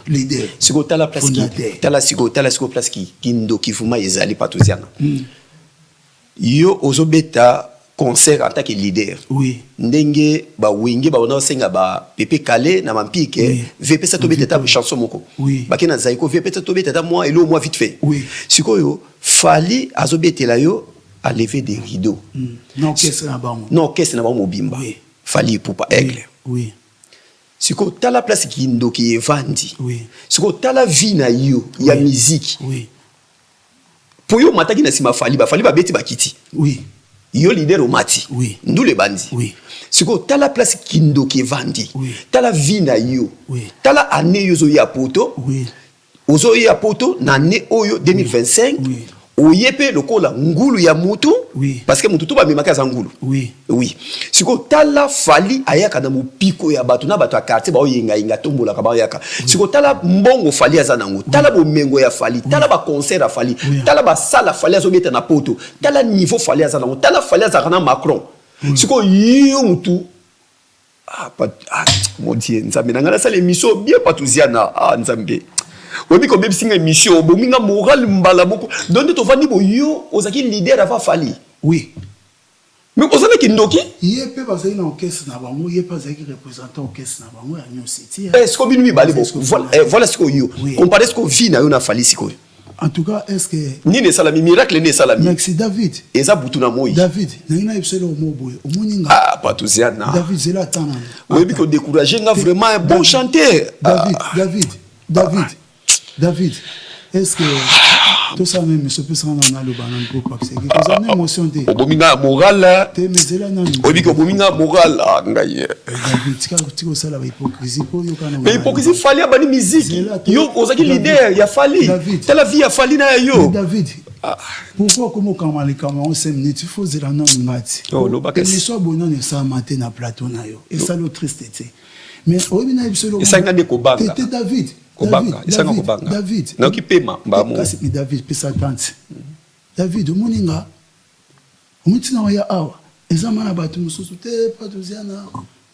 siko tala place ki tala siko place ki ndo kifuma ezali patuziana yo ozobeta concert en tant que leader oui ndenge ba wingi ba ona senga ba pepe kale na mampike VP ça tobeta ta chanson moko bakena zaiko VP ça tobeta ta moi elo moi vite fait oui sikoyo fali azobetela yo à lever des rideaux non qu'est-ce na bango mobimba fali pupa aigle oui siko tala place ki ndo ki evandi oui siko tala vie na yo ya musique oui pour yo mataki na sima fali ba beti bakiti oui yo leader omati oui ndule bandi oui siko tala place kindo ke vandi oui tala vie na yo oui tala année yo zo ya poto oui ozo ya poto na année oyo 2025 oui oyepe lokola ngulu ya mutu oui parce que mutu to ba memaka za ngulu oui siko tala fali ayaka na mupiko ya bato na bato ya quartier ba oyenga inga tombola ka ba yaka siko tala mbongo fali aza nango tala bo mengo ya fali tala ba concert ya fali tala ba sala fali azo beta na poto tala niveau fali aza nango tala fali aza na Macron siko yo mutu mon Dieu nzambe na ngana sala émission bien patuziana nzambe obi ko bebi singa émission bominga moral mbala moko donde to vandi bo yo ozaki leader ava fali oui mais ozana ki ndoki yepe bazali na orchestre na bango yepe bazali représentant orchestre na bango ya New City est-ce que binu bali bo voilà ce que yo comparé ce que vi na yo na fali siko en tout cas est-ce que ni ne salami miracle ne salami merci David eza butu na moi David na ibselo moboye omoninga patuziana David zela tana obi ko décourager nga vraiment un bon chanteur David, est-ce que tout ça même se peut s'en aller le banane groupe parce que vous avez émotion de bominga moral te mezela nani obi ko bominga moral ngaye David tiko sala ba hypocrisie po yo kana mais hypocrisie fali abani musique yo ozaki leader ya fali tala vie ya fali na yo David pourquoi comment kamalika on 5 minutes il faut zela non ngati et soit bonne ne ça matin na plateau na yo et ça le triste mais obi na ibselo et ça ngande ko banga te David David na ki pema mbamo kasi ni David pesa tante David omoninga omutina wa ya awa ezama na batu mususu te patuziana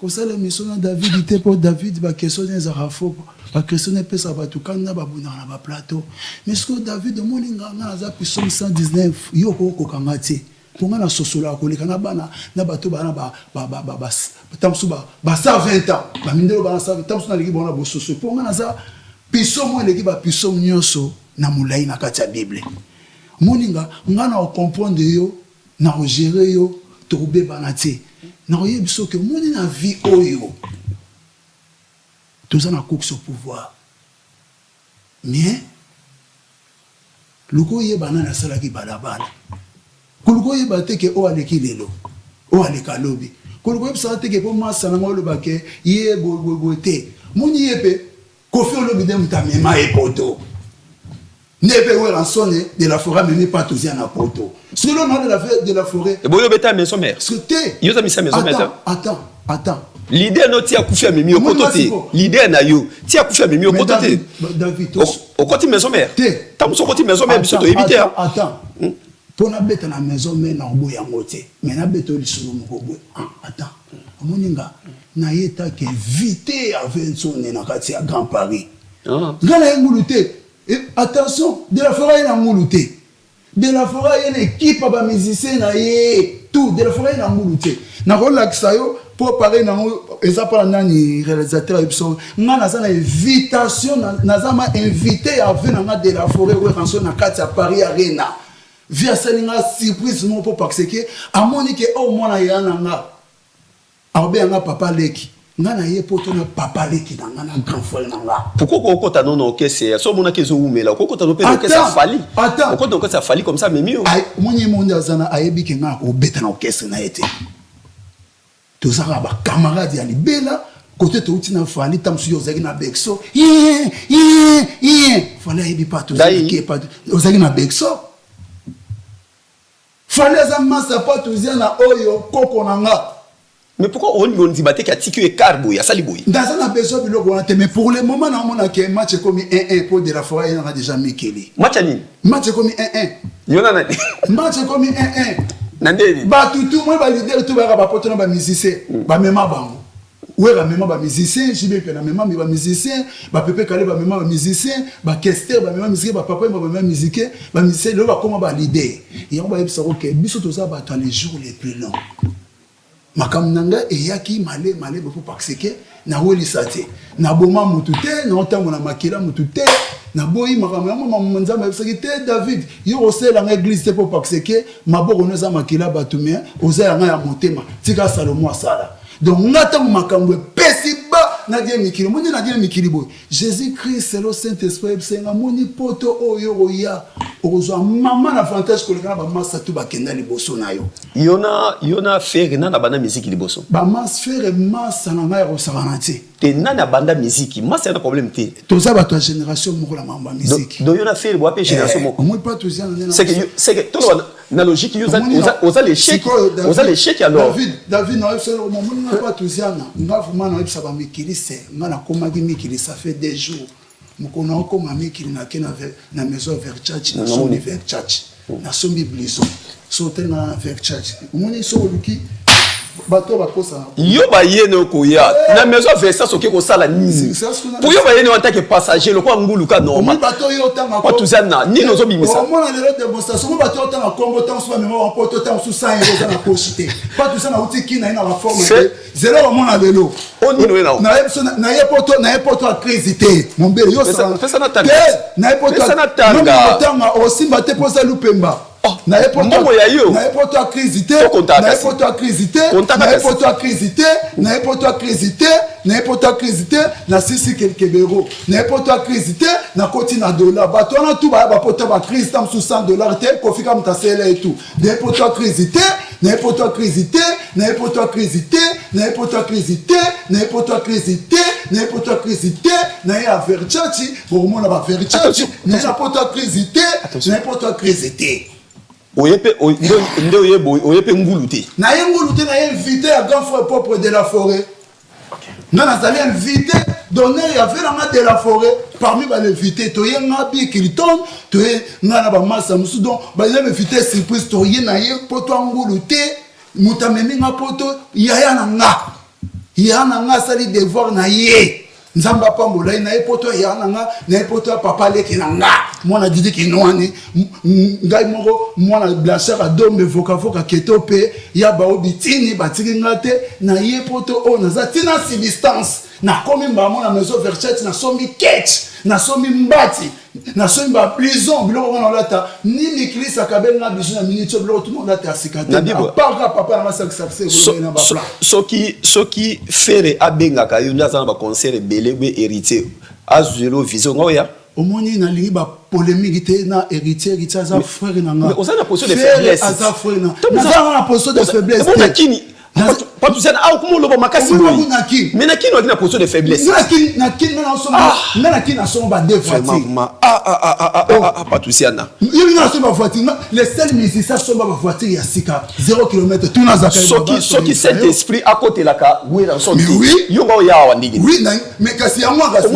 kosala mission na David te po David ba questionner za rafo ba questionner pesa batu kana ba buna na ba plateau mais ce que David omoninga na za pison 119 yo ko kangati ponga na sosola ko lekana bana na bato bana ba tamsu ba 120 ans ba mindelo bana sa tamsu na liki bona bo soso ponga na za piso mo leki ba piso nyonso na mulai na kati ya Bible moninga ngana o comprendre yo na o gérer yo to beba na te na o yebiso ke moni na vie oyo tous na cook sur pouvoir mais luko ye bana na sala ki balabala kuluko ye bateke o aleki lelo o aleka lobi kuluko ye sa teke po masa na ngolo bake ye bote moni yepe kofi olobi de mutamema epoto Nebe ouais rançonné de la forêt mais pas tous en poto. Ce que l'on a de la forêt. Et boyo beta maison mère. C'était. Yo za misa maison mère. Attends. L'idée no ti akufia mimi au côté. L'idée na yo ti akufia mimi au côté. David. Au côté maison mère. Tam so côté maison mère biso to éviter. Attends. Pour na bête na maison mais na obo ya ngote. Mais na bête oli solo moko boy. Attends. Omoninga na yeta ke vite avec son na kati ya Grand Paris. Ngala nguluté. Attention, de la forêt na nguluté. De la forêt il y a une équipe ba musicien na yé tout de la forêt na nguluté. Na relaxa yo pour parler na eza pa nani réalisateur ipso. Ngana za na invitation na za ma invité à venir na de la forêt ou rançon na kati ya Paris Arena. Via selinga surprise mo pour parce que a monique au moins ya nga. Abe nga papa leki. Ngana ye poto na papa leki na ngana grand frère na nga. Pourquoi ko ta non okese so mona kezo umela ko ta no pe okese fali. Attends. Ko donc ça fali comme ça memi. Ay moni monde azana ayebi ke nga ko beta na okese na été. Tozara ba camarade ya libela côté to uti na fali tam su yo zaki na bexo. Fali ayebi pas tout ça qui pas ozaki na bexo. Fali za masa pas tout na oyo koko na nga. Mais pourquoi on dit que Tiki est carbo, il y a Saliboui. Dans un besoin de l'eau, mais pour le moment, on a un match comme 1-1 pour de la forêt, il y en a déjà mis Kelly. Match ani. Match comme 1-1. Il y en a un. Match comme 1-1. Nandé. Bah tout, moi, bah l'idée, tout va rapporter dans ma musicien. Bah même avant. Ouais, bah même bah musicien, j'y vais la même bah musicien, bah Pépé Calé bah même bah musicien, bah Kester bah même musicien, bah papa bah même musicien, bah musicien, là bah comment bah l'idée. Et on va y savoir que biso tout ça bah dans les jours les plus longs. Makam nanga eyaki malé pour parce que na weli sate na boma mutute na otango na makila mutute na boyi makam mama manza ma sekete David yo osela na église pour parce que maboko noza makila batumia oza nga ya motema tika Salomo asala donc ngata makambo pesiba na die mikili moni na die mikili boy Jésus Christ c'est le Saint-Esprit senga moni poto oyo oya ozo mama na fantasy koleka ba masa tu bakenda liboso na yo yona faire na banda musique liboso ba mas faire masa na ngai ro savanati te na banda musique masa na problème te toza ba ta génération moko la mamba musique do yona faire bo apé génération moko moi pas tous yana c'est que to na logique oza l'échec alors David na c'est le moment moi pas tous yana nga vraiment na ipsa ba mikili c'est nga na komaki mikili ça fait des jours mokona ko mami kili na kena na maison vers church na sombi vers church na sombi bliso so tena vers church moni so luki bato ba kosa yo ba yeno ko ya na maison vers ça so ke ko sala ni pour yo ba yeno en tant que passager le ko ngulu ka normal bato yo tanga ko tuzana ni no zo bimisa o mona le démonstration mo bato tanga kombo tant so même on poto tant sous 100 € na pochité pas tout ça na utiki na ina la forme zéro o mona lelo oni no na ye poto a crisité mon bébé yo ça na tanga na ye poto na tanga o simba te posa lupemba na ye poto a crisité na ye poto a crisité na ye poto a crisité na ye poto a crisité na ye poto a crisité na sisi quelques béro na ye poto a crisité na koti na dollar bato na tout ba poto ba crise tam sous $100 te ko fika mtasela et tout na ye poto a crisité na ye poto a crisité na ye poto a crisité na ye poto a crisité na ye poto a crisité na ye poto a crisité na ye a verchachi pour moi na ba verchachi na ye poto a crisité na ye poto a crisité oyepe nguluté na ye nguluté na ye invité à grand frère propre de la forêt na nazali invité donner il y avait la de la forêt parmi les invités to ye ngabi kiliton to ye ngana ba masa musu donc ba ye invité surprise to ye na ye poto nguluté mutamemi nga poto ya na sali devoir na ye nzamba pambola na ye poto ya na ye poto papa leki na nga mwana didi kinwani ngai moko mwana blanchard adombe voka ketope ya bao bitini batiki ngate na ye poto o naza tina substance na komi mbamo na maison verchet na somi ketch na somi mbati na somi ba prison biloko wana lata ni l'église akabel na biso na minute biloko tout le monde lata sikate parka papa na sacrifice na ba plan soki fere abengaka yo ndaza na ba concert belebe héritier a zéro vision ngoya omoni na lingi ba polémique na héritier za frère na nga mais on a position de faiblesse aza frère na position de faiblesse Pas tout ça, comment le makasi boy. Mais na qui nous a position de faiblesse. Na qui na son ba deux fois. Pas tout ça na. Il na son ba voiture. Les seuls musiciens sont ba voiture ya sika 0 km tout na zakay. Ce qui cet esprit à côté là ka oui dans son. Oui. Yo ba ya wa ndigi. Oui, mais kasi ya moi kasi.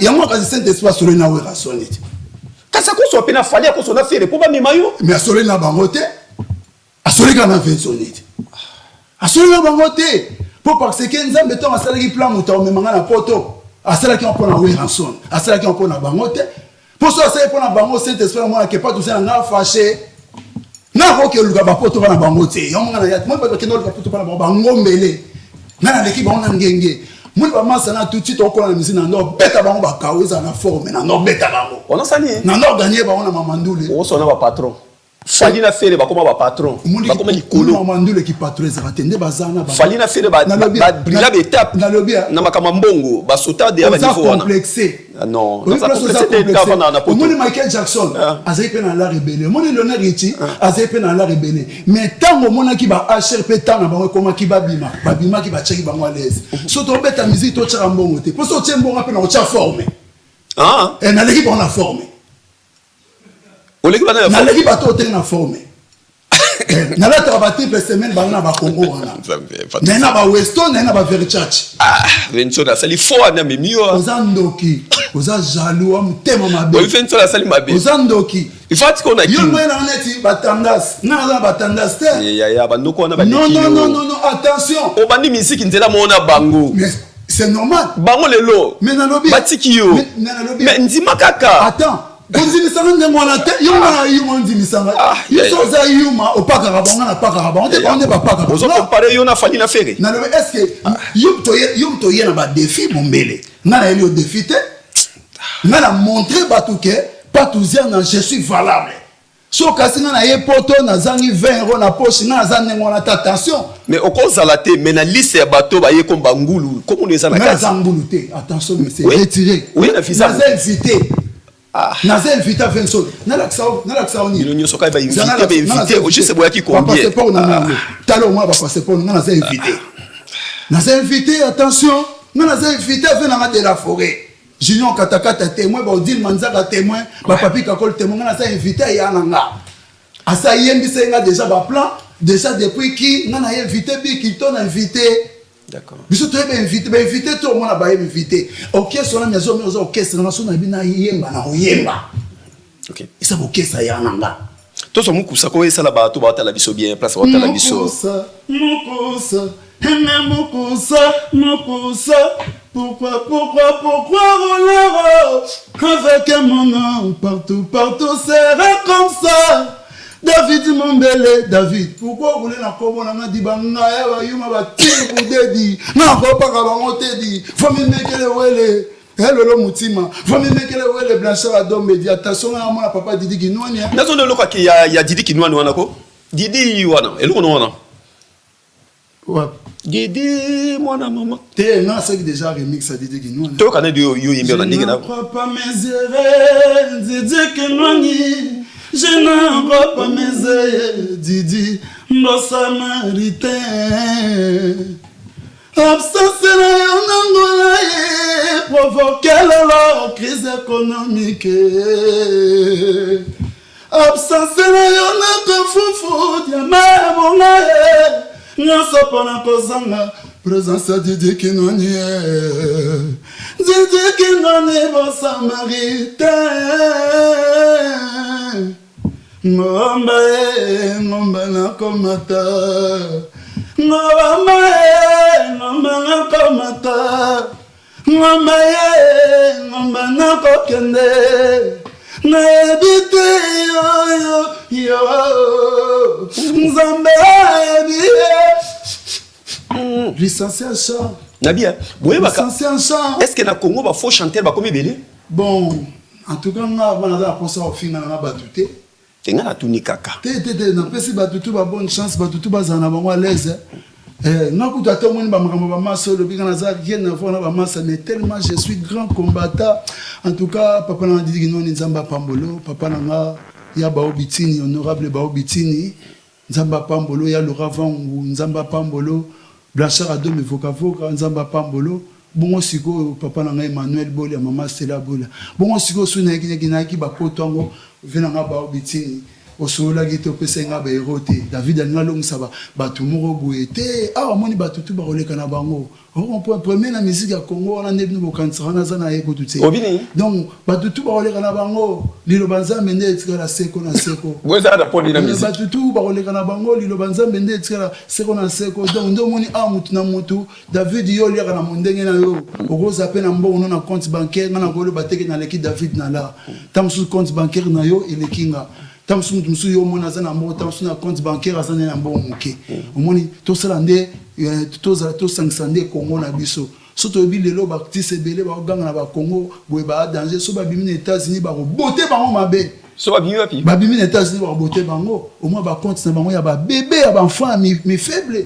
Ya moi kasi cet esprit sur na we rasonite. Kasa ko so pena fali ko so na faire pour ba memayo. Mais asole na bangote. Asole kana fait sonite. Asole na bangote. Pour parce que nzambe to asala ki plan muta o memanga na poto. Asala ki on pona we ranson. Asala ki on pona bangote. Pour ça c'est pour na bango cet esprit moi que pas tout ça na fâché. Na ko ke luka ba poto na bangote. Yo manga na yat moi ba ke no luka poto na bango mbele. Na l'équipe on na ngenge. Moi ba masa na tout de suite on ko na musique na no beta bango ba kaweza na forme na no beta bango. On a sali. Na no gagner ba on na mamandule. On sona ba patron. Fali na faire ba koma ba patron. Ba koma likolo. Mamandule ki patron za tende bazana ba. Fali na faire ba brilla étape. Na lobia. Na makama mbongo ba sauta de ba niveau wana. Complexé. Non, ça complexé na poto. Moni Michael Jackson azai pe na la rebelle. Moni Lionel Richie azai pe na la rebelle. Mais tango mona ki ba HRP tan na ba koma ki ba bima. Ba bima ki ba cheki ba à l'aise. So to beta musique to tshara mbongo te. Pour so tshembo mbongo pe na o tshara forme. Ah, et na l'équipe on a formé. On l'équipe on a na l'équipe bato te na formé. Na la tra ba triple semaine ba na ba Congo wana. Na na ba Weston na ba Verchach. Ah, Venso na sali fo na mimio. Ozandoki, oza jaloux am tema mabe. O Venso na sali mabe. Ozandoki. Il faut qu'on a qui. Yo moi na neti batandas. Na batandas te. Ya bandoko na ba Non, attention. O bandi musique nzela mona bango. Mais c'est normal. Bango lelo. Mais na lobi. Batiki yo. Mais ndima kaka. Attends. Bonzini sanga ndemona te. Yo na yo ndimi sanga. Yo soza yuma opaka rabanga na paka rabanga. On ne va pas. Vous comparer yo na fali na faire. Na lobi est-ce que yo to ye na ba défi mombele. Na na yo défi te. Na la montrer batuke patuzia na je suis valable. So kasinga na ye poto na zangi 20 € na poche na zangi ngona attention. Mais au cause la te mais na liste ya bato ba ye comme bangulu comment on les a na kasi. Na ngulu te. Attention mais c'est retiré. Oui na visa. Na invité. Naza invité à Vincent. Na laksa oni. Ils n'ont pas invité. Je sais pas qui combien. Passeport na ngo. Talo moi ba passeport na naza invité. Naza invité attention. Naza invité à venir de la forêt. Junior Katakata témoin, Baudil Manzaka témoin, Papi Kakol témoin, on a invité à Yananga. À ça, il y a déjà un plan, déjà depuis qui, on a invité, puis qui t'ont invité. D'accord. Bisous, tu es invité, mais invité, tout le monde a invité. Ok, sur la maison, mais ok, c'est la nation, on a bien yemba, na yemba. Ok. Et ça, ok, ça Yananga. Tout ce monde, ça quoi, ça là-bas, tout va la biso bien, place, va la biso. Mokosa, pourquoi Rolero avec mon nom partout, c'est comme ça. David Mombele, David, pourquoi vous voulez la commande dit banga ya yuma ba tire pour dedi. Na ko pa ka bango te di. Famille mekele wele. Hello lo mutima. Famille mekele wele blancheur à dom média. Attention à moi papa Didi Kinwani. Nazo le loka ki ya Didi Kinwani wana ko. Didi wana, eloko no wana. Ouais. Didi mwana mama. T'es non c'est déjà remix à Didi Kinwani. To kana dio yo yimbe na ndinga na. Je ne crois pas mes erreurs, Didi Kinwani. Je ne crois pas mes erreurs, Didi nos Samaritains. Absence na yonangola provoquer la crise économique. Absence na yonako fufu diama bonga. Nyonso pona kozanga présence à Didi Kinwani. Didi Kinwani bon Samaritain. Ngomba na komata. Ngomba na komata. Ngomba na kokende. Na ebite yo. Nzambe ebi. Licencié en chant. Nabia, licencié en chant. Est-ce que na Congo va faut chanter ba comme belé? Bon, en tout cas, on a pensé au final on a battu. Tenga na tuni kaka. Na pesi battu ba bonne chance battu ba zana ba à l'aise. Na kuta to moni ba makambo ba maso le bika na za rien na fona ba masa mais tellement je suis grand combattant. En tout cas, papa na Didi Kinwani nzamba pambolo, papa na ya ba obitini honorable ba obitini. Nzamba Pambolo, ya Laura Vangu, Nzamba Pambolo, Blanchard Adome Voka, Nzamba Pambolo, bon siko papa na Emmanuel Bolia, maman Stella Bolia. Bon siko suna ki ba potongo, venanga ba obitini. Osola gito pesenga ba erote. David Angalong saba batumuro boete. Ah moni batutu ba roleka na bango. On peut premier la musique à Congo, on a nebnu bokansara na zana eko tutse. Donc batutu ba roleka na bango, lilo banza mende etikala seko na seko. Goza da poni na musique. Batutu ba roleka na bango, lilo banza mende etikala seko na seko. Donc ndo moni mutu na mutu, David yo liaka na mondenge na yo. Okoza pe na mbongo na compte bancaire na golo bateke na leki David na la. Tamsu compte bancaire na yo elekinga. Tamsu mutu yo mona zana mo tamsu na compte bancaire azana na mbongo muke. Omoni to salande to sangsande Congo na biso. Soto bi lelo ba tise belé ba ganga na ba Congo boye ba danger so ba bimi na États-Unis ba boté bango mabe. So ba bimi wapi? Ba bimi na États-Unis ba boté bango. Au moins ba compte na bango ya ba bébé ya ba enfant mi faible.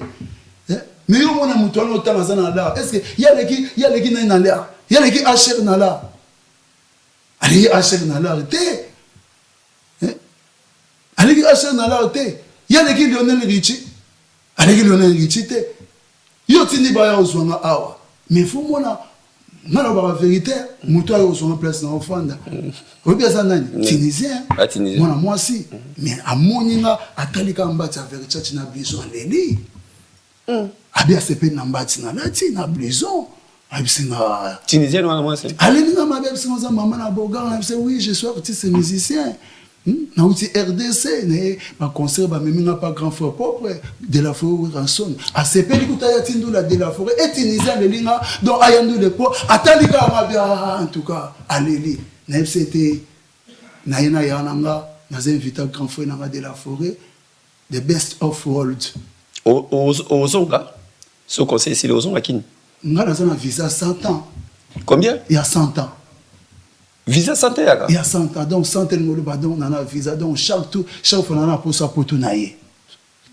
Mais yo mona mutu na otanga zana la. Est-ce que y a leki na la? Y a leki HR na la. Ali HR na la té. Allez, H.R. n'a la té. Il y a les Lionel Richie. Allez, Lionel Richie té. Yo tini baya ozwanga awa. Mais faut mona na la vérité, muto ayo ozwanga place na ofanda. Obi azanani Tunisien. Pas Tunisien. Mona moi si. Mais amoninga atalika mbati a vérité na blison leli. Abi asepe na mbati na lati na blison. Abisinga Tunisien wana moi c'est. Allez ninga mabe bisinga maman na boga, oui, je suis artiste musicien. Na outi RDC ne ma concert ba meminga pas grand frère propre de la forêt ranson a sepe likuta ya tindu la de la forêt et Tunisien de linga donc ayandu le po atalika ma bien en tout cas aleli na FCT na yana yananga na invité grand frère na de la forêt the best of world ozonga ce conseil c'est ozonga kini ngana za na visa 100 ans. Combien? Il y a 100 ans. Visa santé yaka. Il y a 100 ans. Donc 100 ans ngolo ba donc on a visa donc chaque fois on a pour ça pour tout naïe.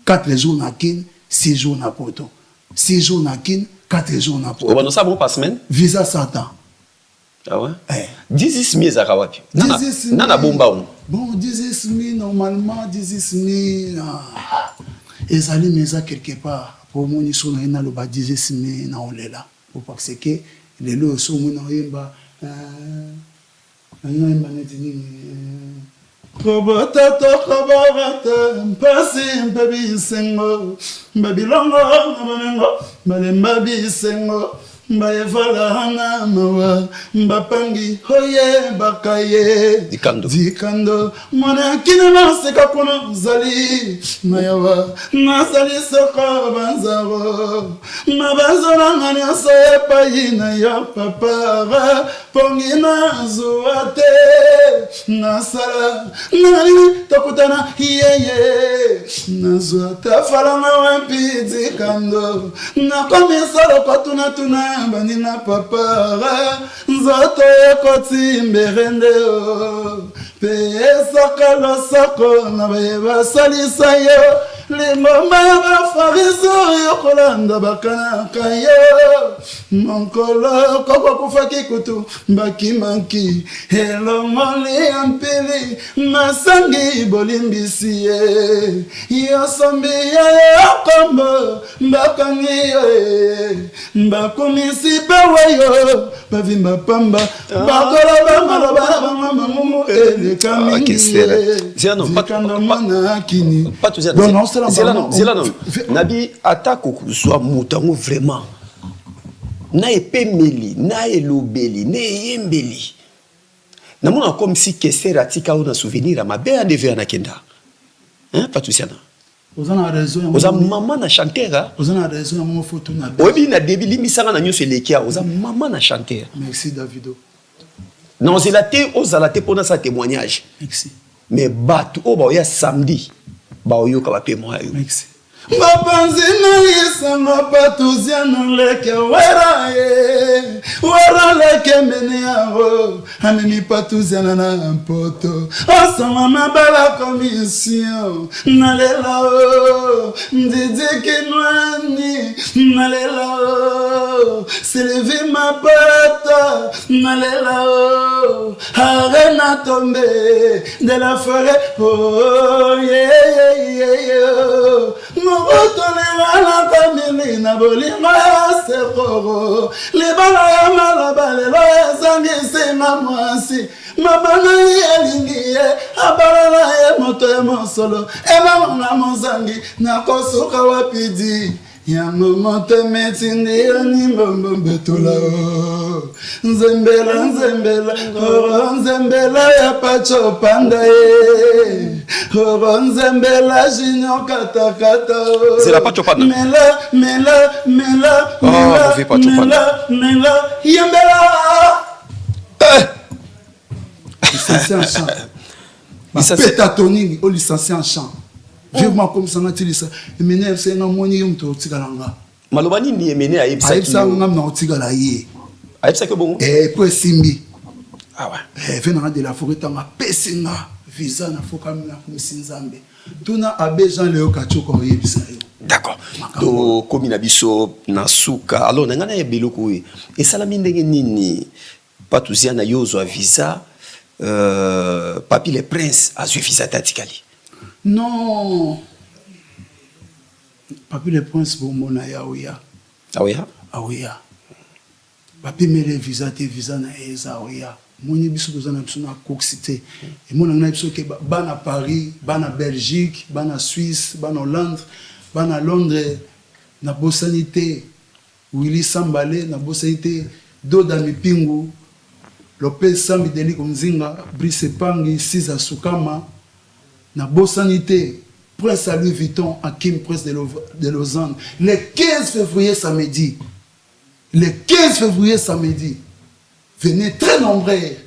4 jours na kin, 6 jours na poto. 6 jours na kin, 4 jours na poto. On a ça bon par semaine? Visa 100 ans. Ah ouais? Eh. 18 000 zaka wapi? Nana bomba on. Bon 18 000 normalement 18 000 et ça les mais quelque part pour mon iso na lo ba 18 000 na on là. Pour parce que les lots sont mon yemba Kobata to kobata mpasi mbabi sengo mbabilongo mbabengo mbalembabi sengo mbaevala hana mawa mbapangi hoye bakaye dikando mwana kine maseka kuno zali mayawa nazali soko banzaro mabanzora ngani asoye payina ya papa pongi na zuate nasala nani tokutana yeye nazuata falanga wapi dikando nakomisalo patuna banina papa nzoto ekoti mberende pesa kala sako na beba salisa yo limoma ba farizo yo kolanda bakana kayo monkolo koko kufaki kutu mbaki hello moli ampili masangi bolimbisi yo sombi ya kombo mbakangi mbakumi si bawayo bavimba pamba bakola bangala mamumu ele kamini Ziano pas tout ça Zelano nabi attaque soit mutango vraiment na epemeli na elobeli na yembeli namona comme si kesera tika una souvenir à ma belle devait na kenda hein pas tout ça. Ozana raison. Oza maman na chanteur. Ozana raison ya mon photo na. Obi na début limisanga na nyoso lekia. Oza maman na chanteur. Merci Davido. Non c'est la té ozala té pour sa témoignage. Merci. Mais batu o ba ya samedi. Ba oyo ka ba pe moi yo. Merci. Mapanzi na yisanga patuziano leke wera leke mene yaro amimi patuziana na mpoto osama mabala commission nalela o ndidi kinwani nalela o S'élever ma pote, n'allez là-haut, arena tombée de la forêt, oh, yeah, yeah, yeah, mon retourner la famille, n'a bolima, c'est roro, les balaya malabale, les amis, c'est maman, si, maman, elingi, abalala, moto, mon solo, et maman, mon zangi, n'a pas soka wapidi. Yango monte metindi ani mbombo betula nzembela nzembela nzembela ya pacho panda ye nzembela junior kata kata c'est la pacho panda mela yembela licencié en chant pétatonique au licencié en chant. Vivement comme ça, ça. Et c'est un moni yum to tigalanga. Malobani ni emene a ipsa. Aipsa ngam na tigala ye. Aipsa ke bon. Pour simbi. Ah ouais. Venant de la forêt tanga pesinga visa na foka na kumsinzambe. Tuna abe Jean Léo Kachoko yebisa yo. D'accord. Do komi na biso na suka. Alors ngana ya biloko e. Et salami ndenge nini patuzia na yozo a visa papi le prince a su visa tatikali. Non. Papi le prince pour mon ayaouya. Aouya? Aouya. Papi me le visa te visa na eza aouya. Moni biso toza na biso na coxité. Et mon na biso ke bana Paris, bana Belgique, bana Suisse, bana Hollande, bana Londres, na bosanité. Willy Sambale na bosanité. Doda Mipingu, Lopez Sambi Deli Konzinga, Brice Pangi, Siza Sukama. Na bosanité, Prince à Louis Vuitton, Hakim Prince de Lausanne. Le 15 février samedi. Le 15 février samedi. Venez très nombreux.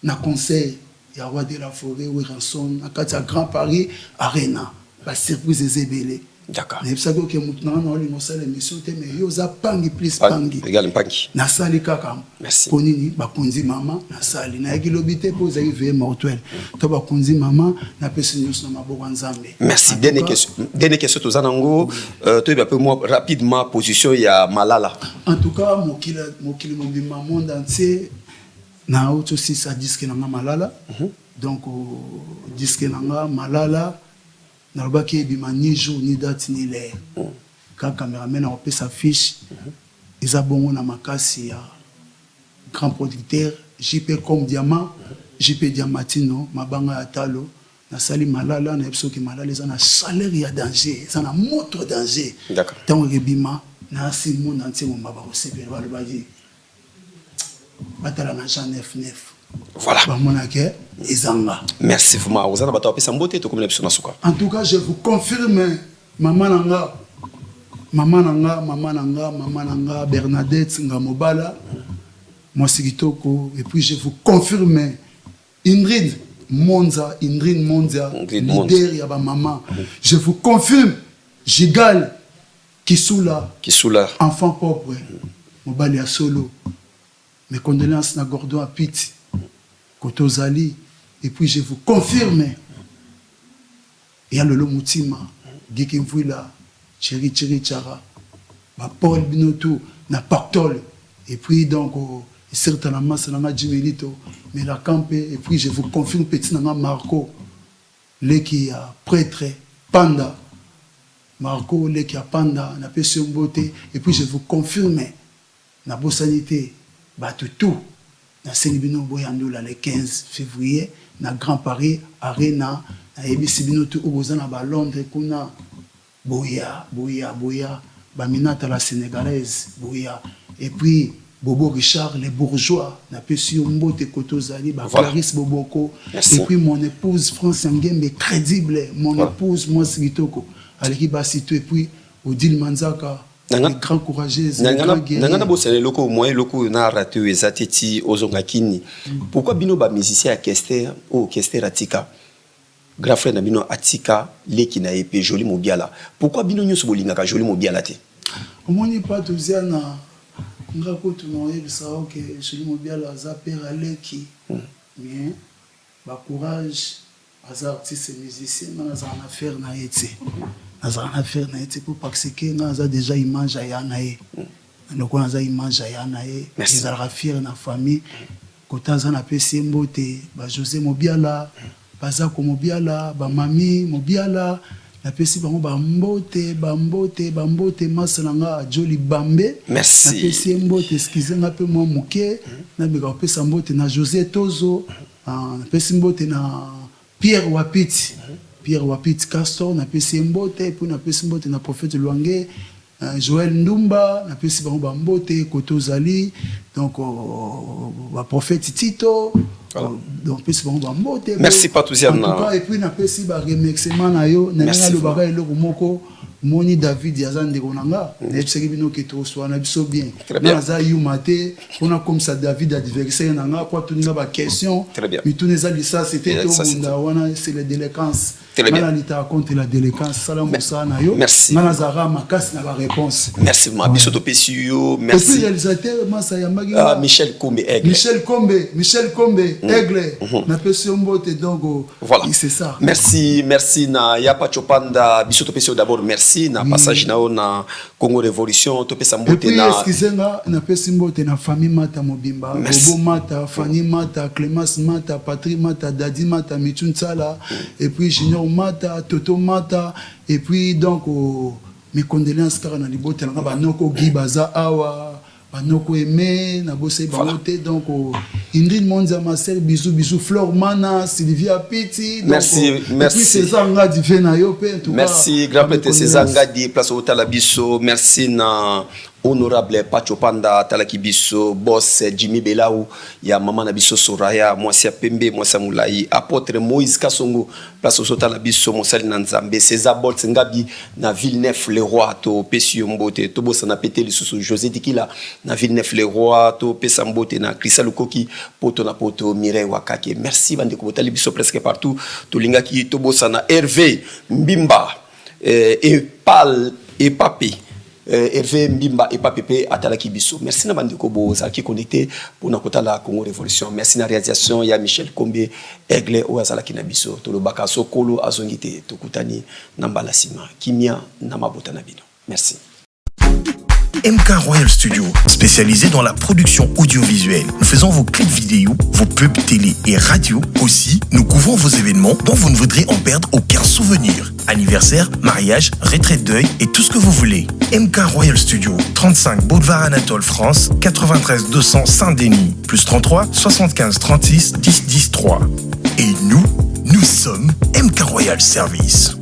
Na conseil. Il y a Roi de la Forêt, Wiranson, à Katia Grand Paris, Arena. La surprise est zébélée. D'accord. Mais ça que maintenant on a l'émission mais yo za pangi plus pangi. Égal pangi. Na sali kaka. Merci. Konini ba konzi mama na sali na ekilobité pour za ive mortuel. To ba konzi mama na pesi news na maboko nzambe. Merci. Dernière question to zanango to ba peu moi rapidement position ya Malala. En tout cas mokili mobima monde entier na auto 6 à 10 na Malala. Donc disque na Malala nalobaki ebima ni jour ni date ni l'air quand caméraman a repé sa fiche ils a bongo na makasi ya grand producteur JP comme diamant JP Diamantino mabanga ya talo na sali Malala na ebiso ki Malala za na salaire ya danger za na moto danger d'accord tant ebima na si monde entier mo maba ko sepela balobaki batala na Jean 99. Voilà. Merci. En tout cas, je vous confirme, maman Nanga, Bernadette Ngamobala, moi Sigitoko, et puis je vous confirme, Ingrid Monza, leader Yaba Maman. Je vous confirme, Gigal Kisula, enfant pauvre, Mobali à solo. Mes condoléances na Gordon à Piti. Kotozali, et puis je vous confirme, il y a le Lomoutima, Giki Mvouila, Chéri Chara, Paul Binoto, na Pactol, et puis donc, certainement, c'est la Jimelito, mais la campé, et puis je vous confirme, petit Nana Marco, qui a prêtre, Panda, Marco, qui a Panda, na Pession Beauté, et puis je vous confirme, na Bossanité, tout. Na Senibino Boyandola le 15 février, na Grand Paris, Arena, na Ebisibino tout Obozana ba Londres, kuna Boya, Baminata la Sénégalaise, Boya, et puis Bobo Richard, les bourgeois, na Pessi Mbote Kotozali, Clarisse Boboko, et puis mon épouse France Nguembe, crédible, mon épouse, moi Sigitoko, Aleki Basito, et puis Odile Manzaka. Grand courageuse. Nangana bosele loko moyen loko na raté ezateti ozongakini. Pourquoi bino ba musicien à Kester ou Kester Atika? Grand frère na bino Atika leki na épée joli mobiala. Pourquoi bino nyoso bolingaka joli mobiala te? Omoni pas toziana ngako tunoye bisao que joli mobiala za père leki. Mais ba courage az artiste musicien na za na faire na yete. Pour parce que nous avons déjà image à Yanae. donc on a image ya na ye ezalaka fier na famille kotaza na pesi mbote ba José Mobiala bazako Mobiala ba mami Mobiala na pesi bango bambote masalanga Joli Bambe merci na pesi mbote excusez nga pe mo muke na beka pesa mbote na José Tozo na pesi mbote na Pierre Wapiti Castor na pesi mbote et puis na pesi mbote na prophète Luange Joël Ndumba na pesi bango bambote Koto Zali donc ba prophète Tito donc pesi bango bambote merci Patouziana en tout cas et puis na pesi ba remerciement na yo na nga lo baka eloko moko moni David yazande konanga na pesi bino ke to so na biso bien na za yumate on a comme ça David adversaire nanga kwa tuninga ba question mituneza lisa c'était to bunda wana c'est la délinquance Mana lita contre la délinquance salam sana yo mana zara makasi na ba réponse merci ma biso to pesi yo merci et puis réalisateur masa yambagi Michel Kombe Aigle na pesi mbote donc voilà c'est ça merci na Yapa Chopanda biso to pesi d'abord merci na passage na Congo Révolution to pesa mbote na excusez-moi na pesi mbote na famille Mata Mobimba Bobo Mata Fanny Mata Clémence Mata Patrick Mata Dadi Mata Mitun Sala et puis Junior Mata Toto Mata et puis donc mes condoléances car na libote na banoko Gibaza Awa banoko aimé na bosse bangote donc Ingrid Monza Marcel bisous Flore Mana Sylvia Piti merci et puis César Ngadi Vena yo pe tout merci grand prêtre César Ngadi place au Talabiso merci na honorable Pachopanda Talaki biso boss Jimmy Belaou ya mama na biso Soraya mwasi Pembe mwasi Mulai apôtre Moïse Kasongo place au Talabiso mosali na Nzambe César Bolt Ngabi na Villeneuve-le-Roi to pesi mbote to bossa na pété lisusu José Dikila na Villeneuve-le-Roi to pesa mbote na Christa Lukoki poto na poto Mireille Wakake merci bande ko botali biso presque partout to lingaki to bossa na Hervé Mbimba et Pal et Papi Hervé Mbimba et Papepe Atalaki Biso. Merci na bandeko boza qui connecté pour na kotala Congo Révolution. Merci na réalisation ya Michel Kombe Aigle o azalaki na biso. To lobaka sokolo azongite to kutani na mbala sima. Kimia na mabota na bino. Merci. MK Royal Studio, spécialisé dans la production audiovisuelle. Nous faisons vos clips vidéo, vos pubs télé et radio. Aussi, nous couvrons vos événements dont vous ne voudrez en perdre aucun souvenir. Anniversaire, mariage, retraite deuil et tout ce que vous voulez. MK Royal Studio, 35 Boulevard Anatole France, 93 200 Saint-Denis, plus 33 75 36 10 10 3. Et nous sommes MK Royal Service.